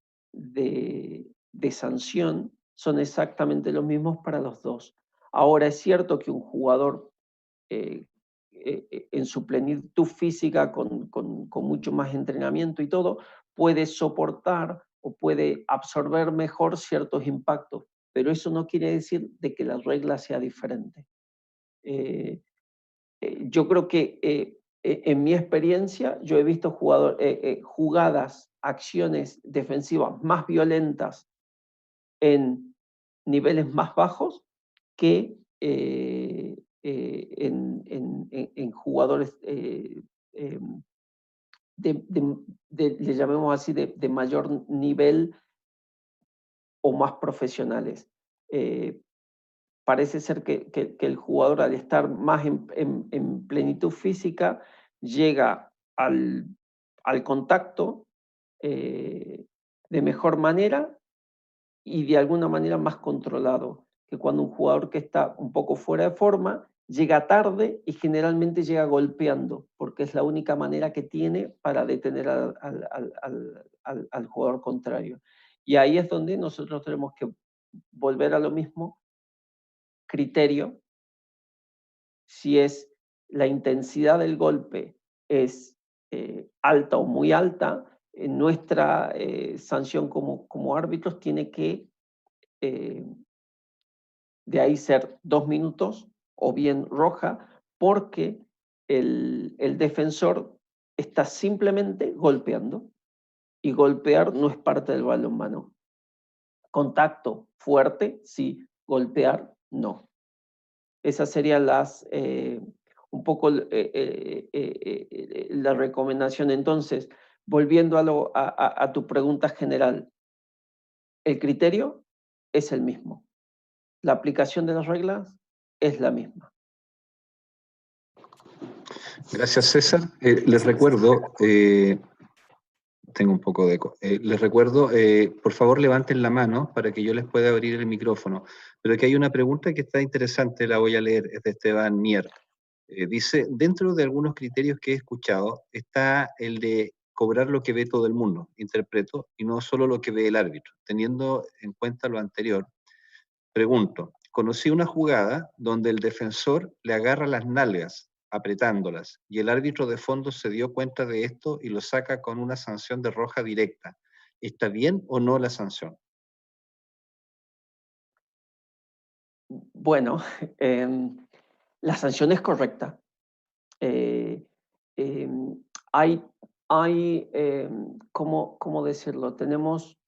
sanción son exactamente los mismos para los dos. Ahora es cierto que un jugador en su plenitud física, con mucho más entrenamiento y todo, puede soportar o puede absorber mejor ciertos impactos, pero eso no quiere decir de que la regla sea diferente. Yo creo que en mi experiencia yo he visto jugadas, acciones defensivas más violentas en niveles más bajos que en jugadores le llamemos así, de mayor nivel o más profesionales. Parece ser que el jugador, al estar más en plenitud física, llega al contacto de mejor manera y de alguna manera más controlado que cuando un jugador que está un poco fuera de forma llega tarde y generalmente llega golpeando, porque es la única manera que tiene para detener al jugador contrario. Y ahí es donde nosotros tenemos que volver a lo mismo, criterio, si es la intensidad del golpe es alta o muy alta, nuestra sanción como árbitros tiene que de ahí ser 2 minutos o bien roja, porque el defensor está simplemente golpeando y golpear no es parte del balonmano. Contacto fuerte, sí, golpear, no. Esas serían un poco la recomendación. Entonces, volviendo a tu pregunta general, el criterio es el mismo. La aplicación de las reglas es la misma. Gracias, César. Les recuerdo, tengo un poco de eco, les recuerdo, por favor levanten la mano para que yo les pueda abrir el micrófono. Pero aquí hay una pregunta que está interesante, la voy a leer, es de Esteban Mier. Dice, dentro de algunos criterios que he escuchado, está el de cobrar lo que ve todo el mundo, interpreto, y no solo lo que ve el árbitro. Teniendo en cuenta lo anterior, pregunto, conocí una jugada donde el defensor le agarra las nalgas, apretándolas, y el árbitro de fondo se dio cuenta de esto y lo saca con una sanción de roja directa. ¿Está bien o no la sanción? Bueno, la sanción es correcta. Hay ¿cómo decirlo? Tenemos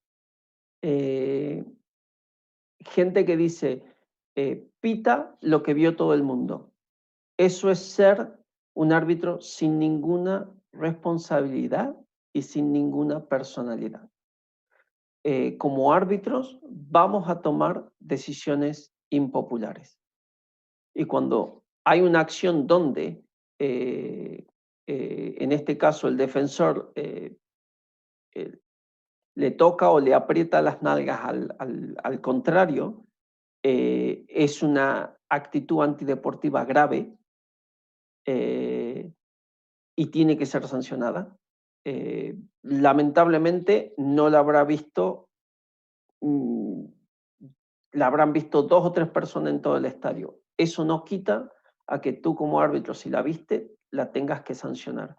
gente que dice, pita lo que vio todo el mundo. Eso es ser un árbitro sin ninguna responsabilidad y sin ninguna personalidad. Como árbitros vamos a tomar decisiones impopulares. Y cuando hay una acción donde, en este caso, el defensor le toca o le aprieta las nalgas al contrario, es una actitud antideportiva grave y tiene que ser sancionada. Lamentablemente no la habrá visto, la habrán visto 2 o 3 personas en todo el estadio. Eso no quita a que tú como árbitro, si la viste, la tengas que sancionar.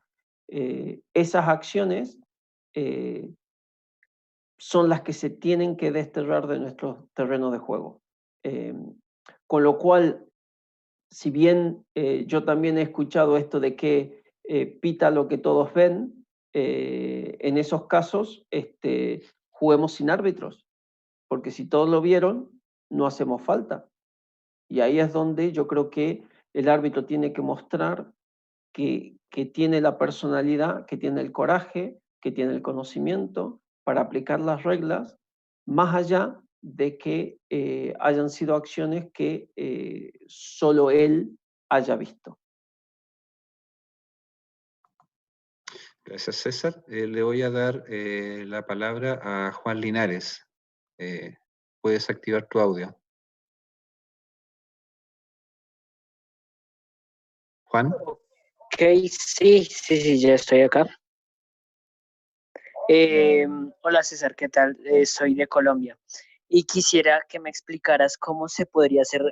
Esas acciones son las que se tienen que desterrar de nuestro terreno de juego. Con lo cual, si bien yo también he escuchado esto de que pita lo que todos ven, en esos casos juguemos sin árbitros, porque si todos lo vieron, no hacemos falta. Y ahí es donde yo creo que el árbitro tiene que mostrar que tiene la personalidad, que tiene el coraje, que tiene el conocimiento para aplicar las reglas, más allá de que hayan sido acciones que solo él haya visto. Gracias, César. Le voy a dar la palabra a Juan Linares. Puedes activar tu audio. Juan. Ok, sí, ya estoy acá. Hola César, ¿qué tal? Soy de Colombia y quisiera que me explicaras cómo se podría hacer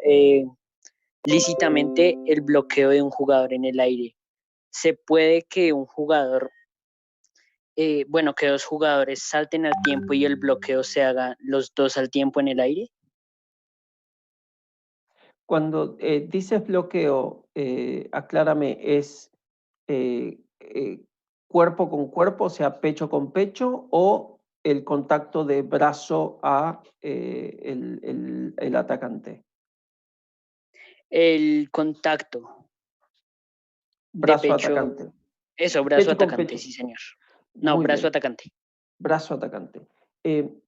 lícitamente el bloqueo de un jugador en el aire. ¿Se puede que un jugador, que 2 jugadores salten al tiempo y el bloqueo se haga los 2 al tiempo en el aire? Cuando dices bloqueo, aclárame, ¿es cuerpo con cuerpo, o sea, pecho con pecho, o el contacto de brazo a el atacante? El contacto Brazo de pecho. atacante. Eso, brazo Pecho con atacante, pecho. sí señor. No, Muy brazo bien. atacante. Brazo atacante. De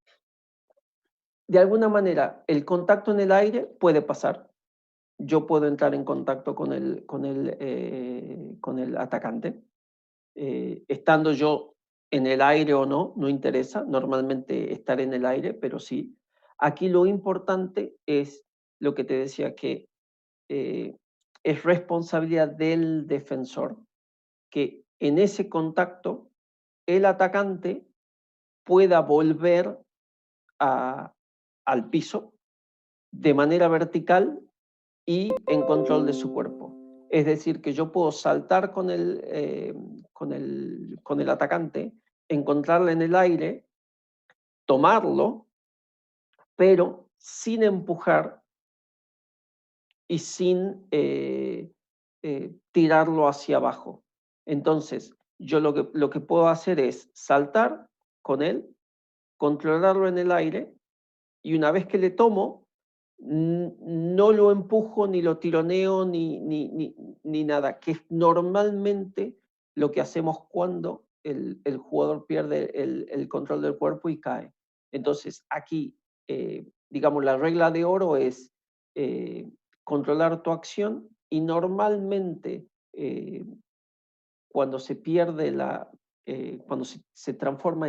alguna manera, el contacto en el aire puede pasar. Yo puedo entrar en contacto con el atacante. Estando yo en el aire o no, no interesa. Normalmente estar en el aire, pero sí. Aquí lo importante es lo que te decía, que es responsabilidad del defensor que en ese contacto el atacante pueda volver al piso de manera vertical y en control de su cuerpo. Es decir, que yo puedo saltar con el atacante, encontrarle en el aire, tomarlo, pero sin empujar y sin tirarlo hacia abajo. Entonces, yo lo que puedo hacer es saltar con él, controlarlo en el aire, y una vez que le tomo, no lo empujo, ni lo tironeo, ni nada, que es normalmente lo que hacemos cuando el jugador pierde el control del cuerpo y cae. Entonces, aquí, digamos, la regla de oro es controlar tu acción, y normalmente cuando se pierde cuando se transforma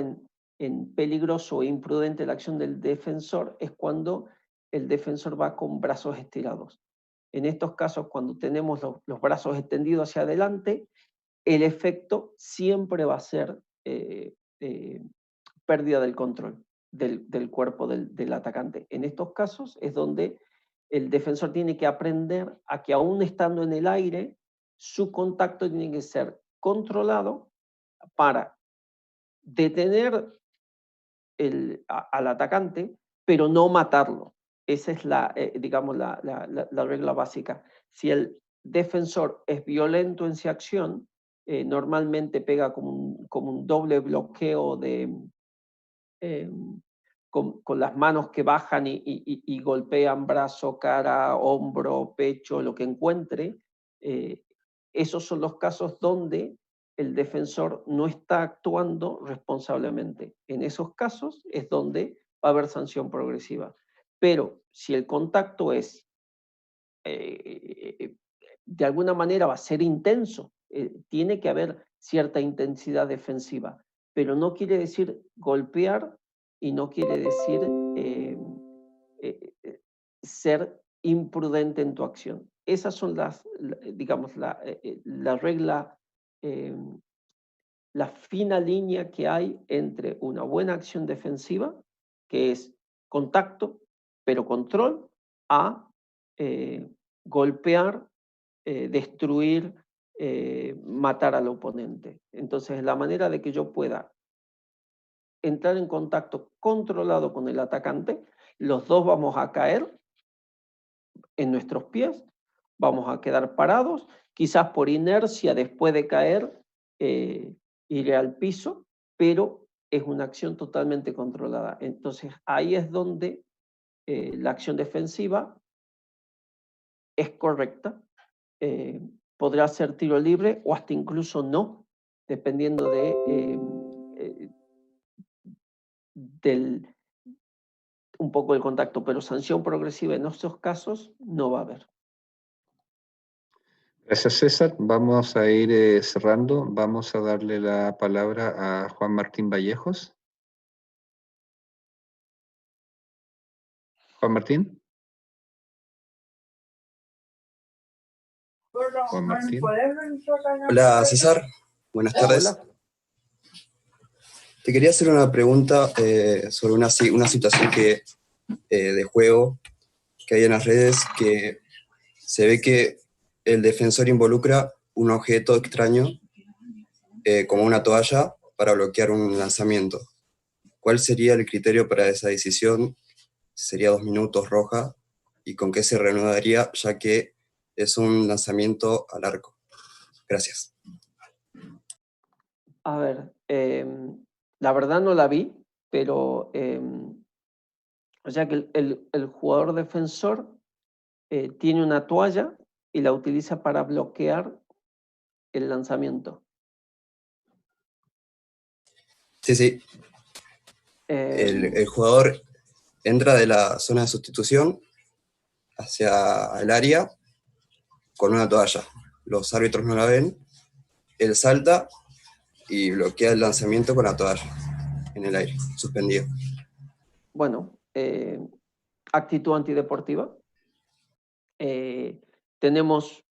en peligroso e imprudente la acción del defensor, es cuando el defensor va con brazos estirados. En estos casos, cuando tenemos los brazos extendidos hacia adelante, el efecto siempre va a ser pérdida del control del cuerpo del atacante. En estos casos es donde el defensor tiene que aprender a que aún estando en el aire, su contacto tiene que ser controlado para detener al atacante, pero no matarlo. Esa es digamos, la regla básica. Si el defensor es violento en su acción, normalmente pega como un doble bloqueo con las manos que bajan y golpean brazo, cara, hombro, pecho, lo que encuentre. Esos son los casos donde el defensor no está actuando responsablemente. En esos casos es donde va a haber sanción progresiva. Pero si el contacto es, de alguna manera va a ser intenso, tiene que haber cierta intensidad defensiva, pero no quiere decir golpear y no quiere decir ser imprudente en tu acción. Esas son digamos, la regla, la fina línea que hay entre una buena acción defensiva, que es contacto, pero control, a golpear, destruir, matar al oponente. Entonces, la manera de que yo pueda entrar en contacto controlado con el atacante, los dos vamos a caer en nuestros pies, vamos a quedar parados, quizás por inercia después de caer iré al piso, pero es una acción totalmente controlada. Entonces ahí es donde la acción defensiva es correcta, podrá ser tiro libre o hasta incluso no, dependiendo del un poco el contacto, pero sanción progresiva en estos casos no va a haber. Gracias, César. Vamos a ir cerrando. Vamos a darle la palabra a Juan Martín Vallejos. Juan Martín. Juan Martín. Hola, César. Buenas tardes. Hola. Te quería hacer una pregunta sobre una situación de juego que hay en las redes, que se ve que el defensor involucra un objeto extraño, como una toalla, para bloquear un lanzamiento. ¿Cuál sería el criterio para esa decisión? ¿Sería 2 minutos roja? ¿Y con qué se reanudaría, ya que es un lanzamiento al arco? Gracias. A ver, la verdad no la vi, pero o sea que el jugador defensor tiene una toalla y la utiliza para bloquear el lanzamiento. Sí. El jugador entra de la zona de sustitución hacia el área con una toalla. Los árbitros no la ven. Él salta y bloquea el lanzamiento con la toalla en el aire, suspendido. Bueno, actitud antideportiva. Tenemos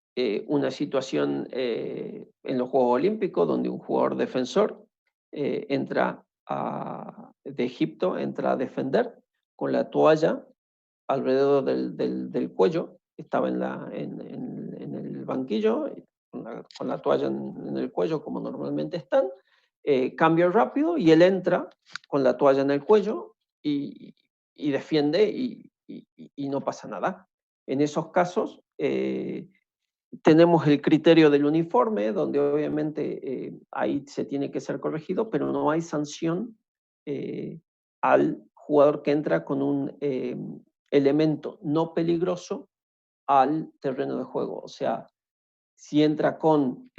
una situación en los Juegos Olímpicos donde un jugador defensor entra de Egipto, entra a defender con la toalla alrededor del cuello, estaba en el banquillo, con la toalla en el cuello como normalmente están, cambio rápido y él entra con la toalla en el cuello y defiende y no pasa nada. En esos casos tenemos el criterio del uniforme, donde obviamente ahí se tiene que ser corregido, pero no hay sanción al jugador que entra con un elemento no peligroso al terreno de juego. O sea, si entra con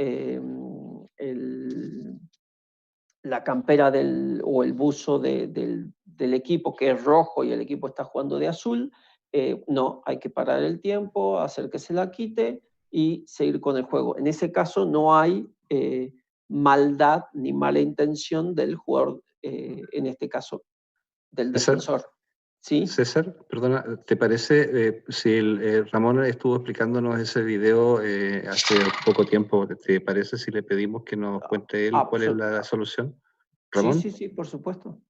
la campera o el buzo del equipo que es rojo y el equipo está jugando de azul, no, hay que parar el tiempo, hacer que se la quite y seguir con el juego. En ese caso no hay maldad ni mala intención del jugador, en este caso del defensor. Sí. César, perdona, ¿te parece si Ramón estuvo explicándonos ese video hace poco tiempo? ¿Te parece si le pedimos que nos cuente él cuál es la solución? ¿Ramón? Sí, sí, sí, por supuesto.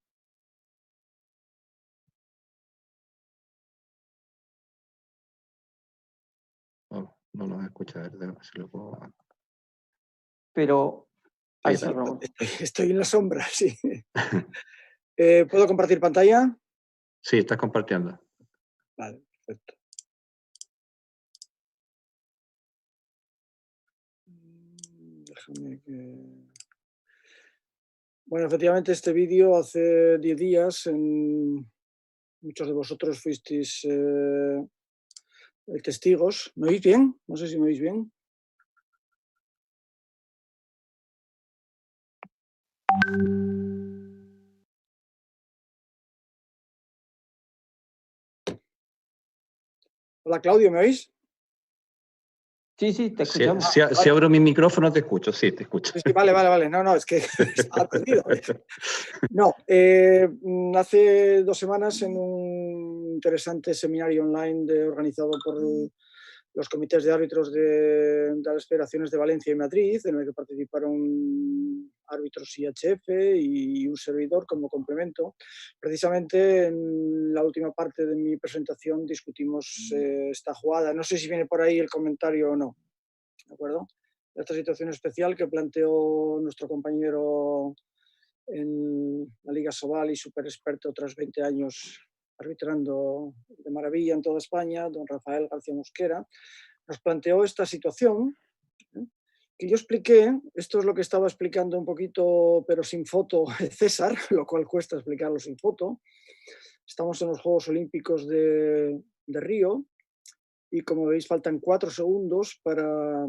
No nos escucha, a ver si lo puedo... Pero ahí está, Ramón. Estoy en la sombra, sí. ¿Puedo compartir pantalla? Sí, estás compartiendo. Vale, perfecto. Déjame que... Bueno, efectivamente este vídeo hace 10 días, muchos de vosotros fuisteis testigos. ¿Me oís bien? No sé si me oís bien. Hola Claudio, ¿me oís? Sí, sí, te escuchamos. Si abro mi micrófono te escucho, sí, te escucho. Sí, vale. No, es que estaba perdido. No, hace 2 semanas en un interesante seminario online organizado por los comités de árbitros de las federaciones de Valencia y Madrid, en el que participaron árbitros IHF y un servidor como complemento. Precisamente en la última parte de mi presentación discutimos esta jugada. No sé si viene por ahí el comentario o no. ¿De acuerdo? Esta situación especial que planteó nuestro compañero en la Liga Sobal y súper experto tras 20 años arbitrando de maravilla en toda España, don Rafael García Mosquera, nos planteó esta situación que yo expliqué. Esto es lo que estaba explicando un poquito, pero sin foto, César, lo cual cuesta explicarlo sin foto. Estamos en los Juegos Olímpicos de Río y, como veis, faltan 4 segundos para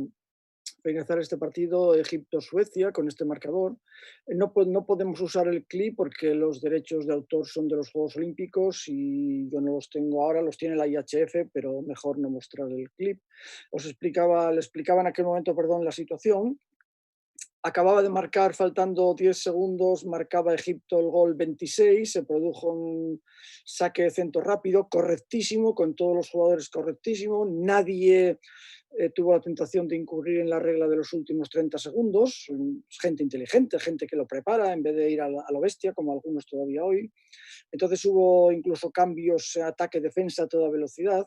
finalizar este partido Egipto-Suecia con este marcador. No podemos usar el clip porque los derechos de autor son de los Juegos Olímpicos y yo no los tengo ahora, los tiene la IHF, pero mejor no mostrar el clip. Le explicaba en aquel momento, la situación. Acababa de marcar, faltando 10 segundos, marcaba Egipto el gol 26, se produjo un saque de centro rápido, correctísimo, con todos los jugadores correctísimo, nadie tuvo la tentación de incurrir en la regla de los últimos 30 segundos, gente inteligente, gente que lo prepara en vez de ir a lo bestia, como algunos todavía hoy. Entonces hubo incluso cambios, ataque-defensa a toda velocidad.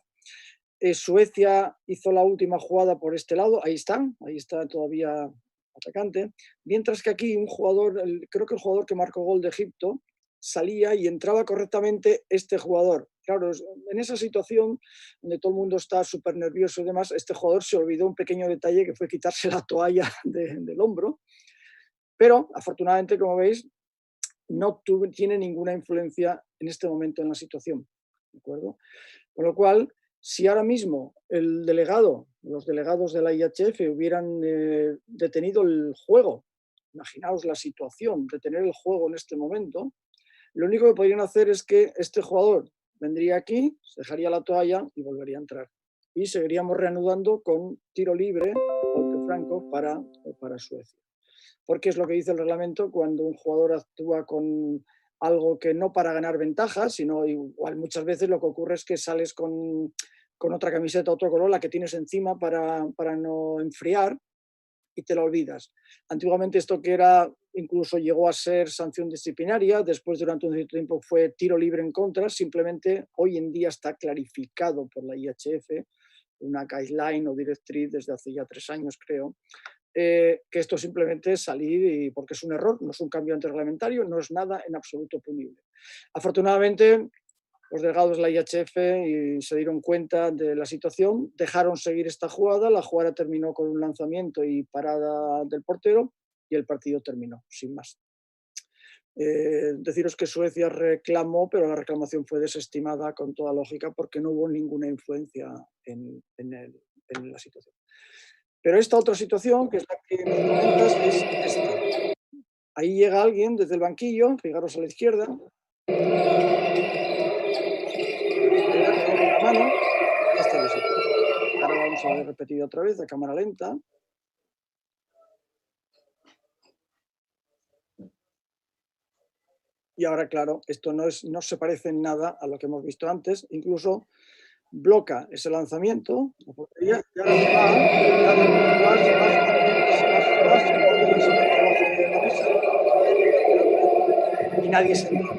Suecia hizo la última jugada por este lado, ahí está todavía atacante, mientras que aquí un jugador, creo que el jugador que marcó gol de Egipto, salía y entraba correctamente este jugador. Claro, en esa situación donde todo el mundo está súper nervioso y demás, este jugador se olvidó un pequeño detalle que fue quitarse la toalla del hombro, pero afortunadamente, como veis, no tiene ninguna influencia en este momento en la situación, ¿de acuerdo? Con lo cual, si ahora mismo los delegados de la IHF hubieran detenido el juego, imaginaos la situación, detener el juego en este momento, lo único que podrían hacer es que este jugador vendría aquí, se dejaría la toalla y volvería a entrar. Y seguiríamos reanudando con tiro libre, golpe franco para Suecia. Porque es lo que dice el reglamento cuando un jugador actúa con algo que no para ganar ventajas, sino igual muchas veces lo que ocurre es que sales con otra camiseta, otro color, la que tienes encima para no enfriar y te la olvidas. Antiguamente esto que era, incluso llegó a ser sanción disciplinaria, después durante un cierto tiempo fue tiro libre en contra, simplemente hoy en día está clarificado por la IHF, una guideline o directriz desde hace ya 3 años creo, que esto simplemente es salir porque es un error, no es un cambio antirreglamentario, no es nada en absoluto punible. Afortunadamente, los delegados de la IHF se dieron cuenta de la situación, dejaron seguir esta jugada, la jugada terminó con un lanzamiento y parada del portero y el partido terminó, sin más. Deciros que Suecia reclamó, pero la reclamación fue desestimada con toda lógica porque no hubo ninguna influencia en la situación. Pero esta otra situación, que es la que me comentas, es esta. Ahí llega alguien desde el banquillo, fijaros a la izquierda, la mano, y esta es la situación. Ahora vamos a ver repetido otra vez a cámara lenta. Y ahora, claro, esto no se parece en nada a lo que hemos visto antes, incluso bloca ese lanzamiento, la portería, y ahora se va, y nadie se entera.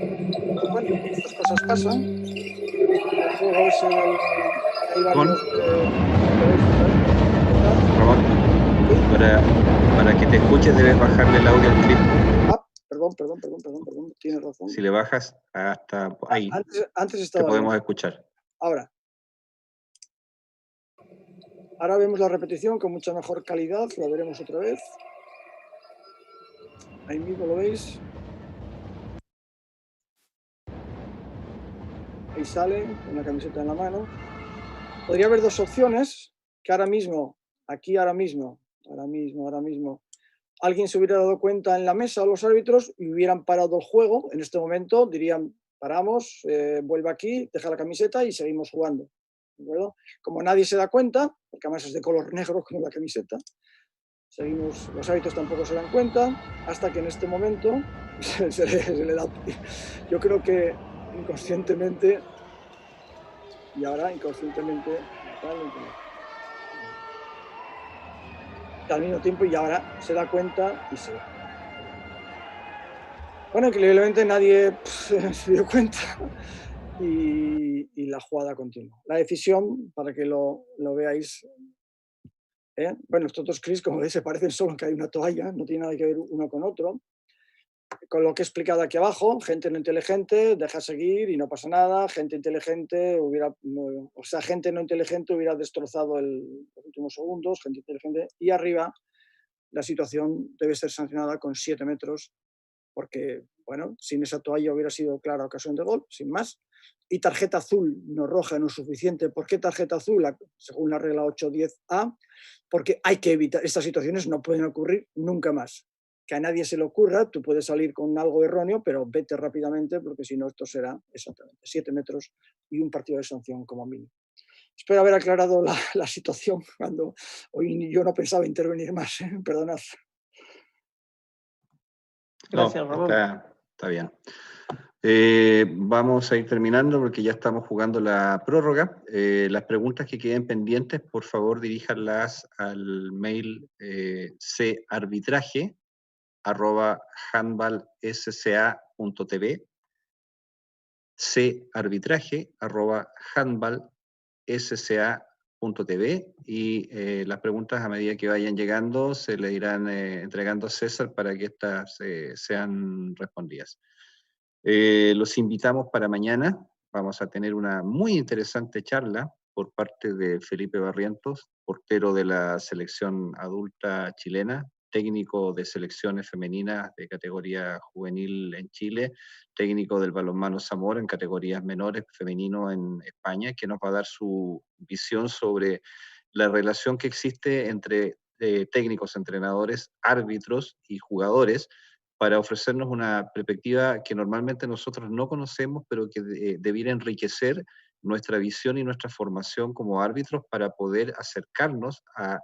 Bueno, estas cosas pasan. El juego es hay varios... Ramón, para que te escuches debes bajarle el audio al clip. Perdón, tienes razón. Si le bajas hasta ahí, antes estaba te podemos escuchar. Ahora vemos la repetición con mucha mejor calidad, la veremos otra vez. Ahí mismo lo veis. Ahí sale con la camiseta en la mano. Podría haber dos opciones, que ahora mismo, alguien se hubiera dado cuenta en la mesa, los árbitros, y hubieran parado el juego. En este momento dirían, paramos, vuelve aquí, deja la camiseta y seguimos jugando. ¿De acuerdo? Como nadie se da cuenta, porque además es de color negro como la camiseta, seguimos, los árbitros tampoco se dan cuenta, hasta que en este momento se le da... Yo creo que inconscientemente, y ahora inconscientemente, al mismo tiempo, y ahora se da cuenta y se va. Bueno, increíblemente nadie se dio cuenta y la jugada continúa. La decisión, para que lo veáis, bueno, estos dos clips, como veis, se parecen solo que hay una toalla, no tiene nada que ver uno con otro. Con lo que he explicado aquí abajo, gente no inteligente deja seguir y no pasa nada, gente inteligente gente no inteligente hubiera destrozado los últimos segundos, gente inteligente, y arriba la situación debe ser sancionada con 7 metros, porque, bueno, sin esa toalla hubiera sido clara ocasión de gol, sin más, y tarjeta azul, no roja, no es suficiente. ¿Por qué tarjeta azul? Según la regla 8.10a, porque hay que evitar, estas situaciones no pueden ocurrir nunca más. Que a nadie se le ocurra, tú puedes salir con algo erróneo, pero vete rápidamente, porque si no esto será exactamente 7 metros y un partido de sanción como mínimo. Espero haber aclarado la situación cuando hoy yo no pensaba intervenir más, perdonad. Gracias, Ramón. Está bien. Vamos a ir terminando porque ya estamos jugando la prórroga. Las preguntas que queden pendientes, por favor, diríjanlas al mail carvitraje@handballsca.tv, carvitraje@handballsca.tv, y las preguntas, a medida que vayan llegando, se le irán entregando a César para que estas sean respondidas. Los invitamos para mañana. Vamos a tener una muy interesante charla por parte de Felipe Barrientos, portero de la selección adulta chilena, técnico de selecciones femeninas de categoría juvenil en Chile, técnico del balonmano Zamora en categorías menores femenino en España, que nos va a dar su visión sobre la relación que existe entre técnicos, entrenadores, árbitros y jugadores, para ofrecernos una perspectiva que normalmente nosotros no conocemos, pero que debiera enriquecer nuestra visión y nuestra formación como árbitros para poder acercarnos a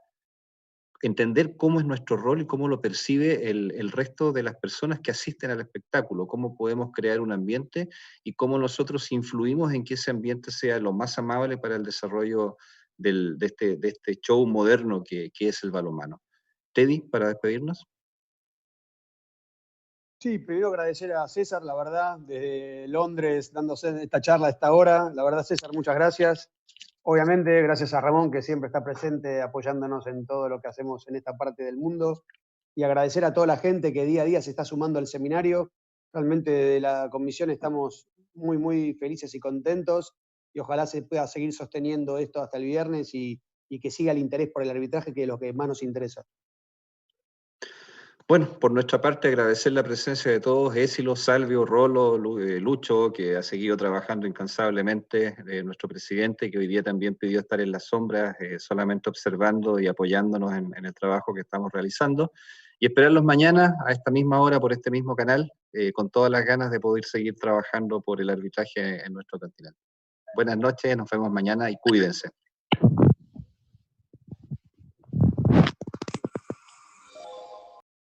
entender cómo es nuestro rol y cómo lo percibe el resto de las personas que asisten al espectáculo, cómo podemos crear un ambiente y cómo nosotros influimos en que ese ambiente sea lo más amable para el desarrollo de este show moderno que es el balonmano. Teddy, para despedirnos. Sí, primero agradecer a César, la verdad, desde Londres, dándose esta charla a esta hora. La verdad, César, muchas gracias. Obviamente, gracias a Ramón, que siempre está presente apoyándonos en todo lo que hacemos en esta parte del mundo. Y agradecer a toda la gente que día a día se está sumando al seminario. Realmente de la comisión estamos muy, muy felices y contentos. Y ojalá se pueda seguir sosteniendo esto hasta el viernes y que siga el interés por el arbitraje, que es lo que más nos interesa. Bueno, por nuestra parte agradecer la presencia de todos, Ésilo, Salvio, Rolo, Lucho, que ha seguido trabajando incansablemente, nuestro presidente, que hoy día también pidió estar en las sombras, solamente observando y apoyándonos en el trabajo que estamos realizando, y esperarlos mañana a esta misma hora por este mismo canal, con todas las ganas de poder seguir trabajando por el arbitraje en nuestro continente. Buenas noches, nos vemos mañana y cuídense.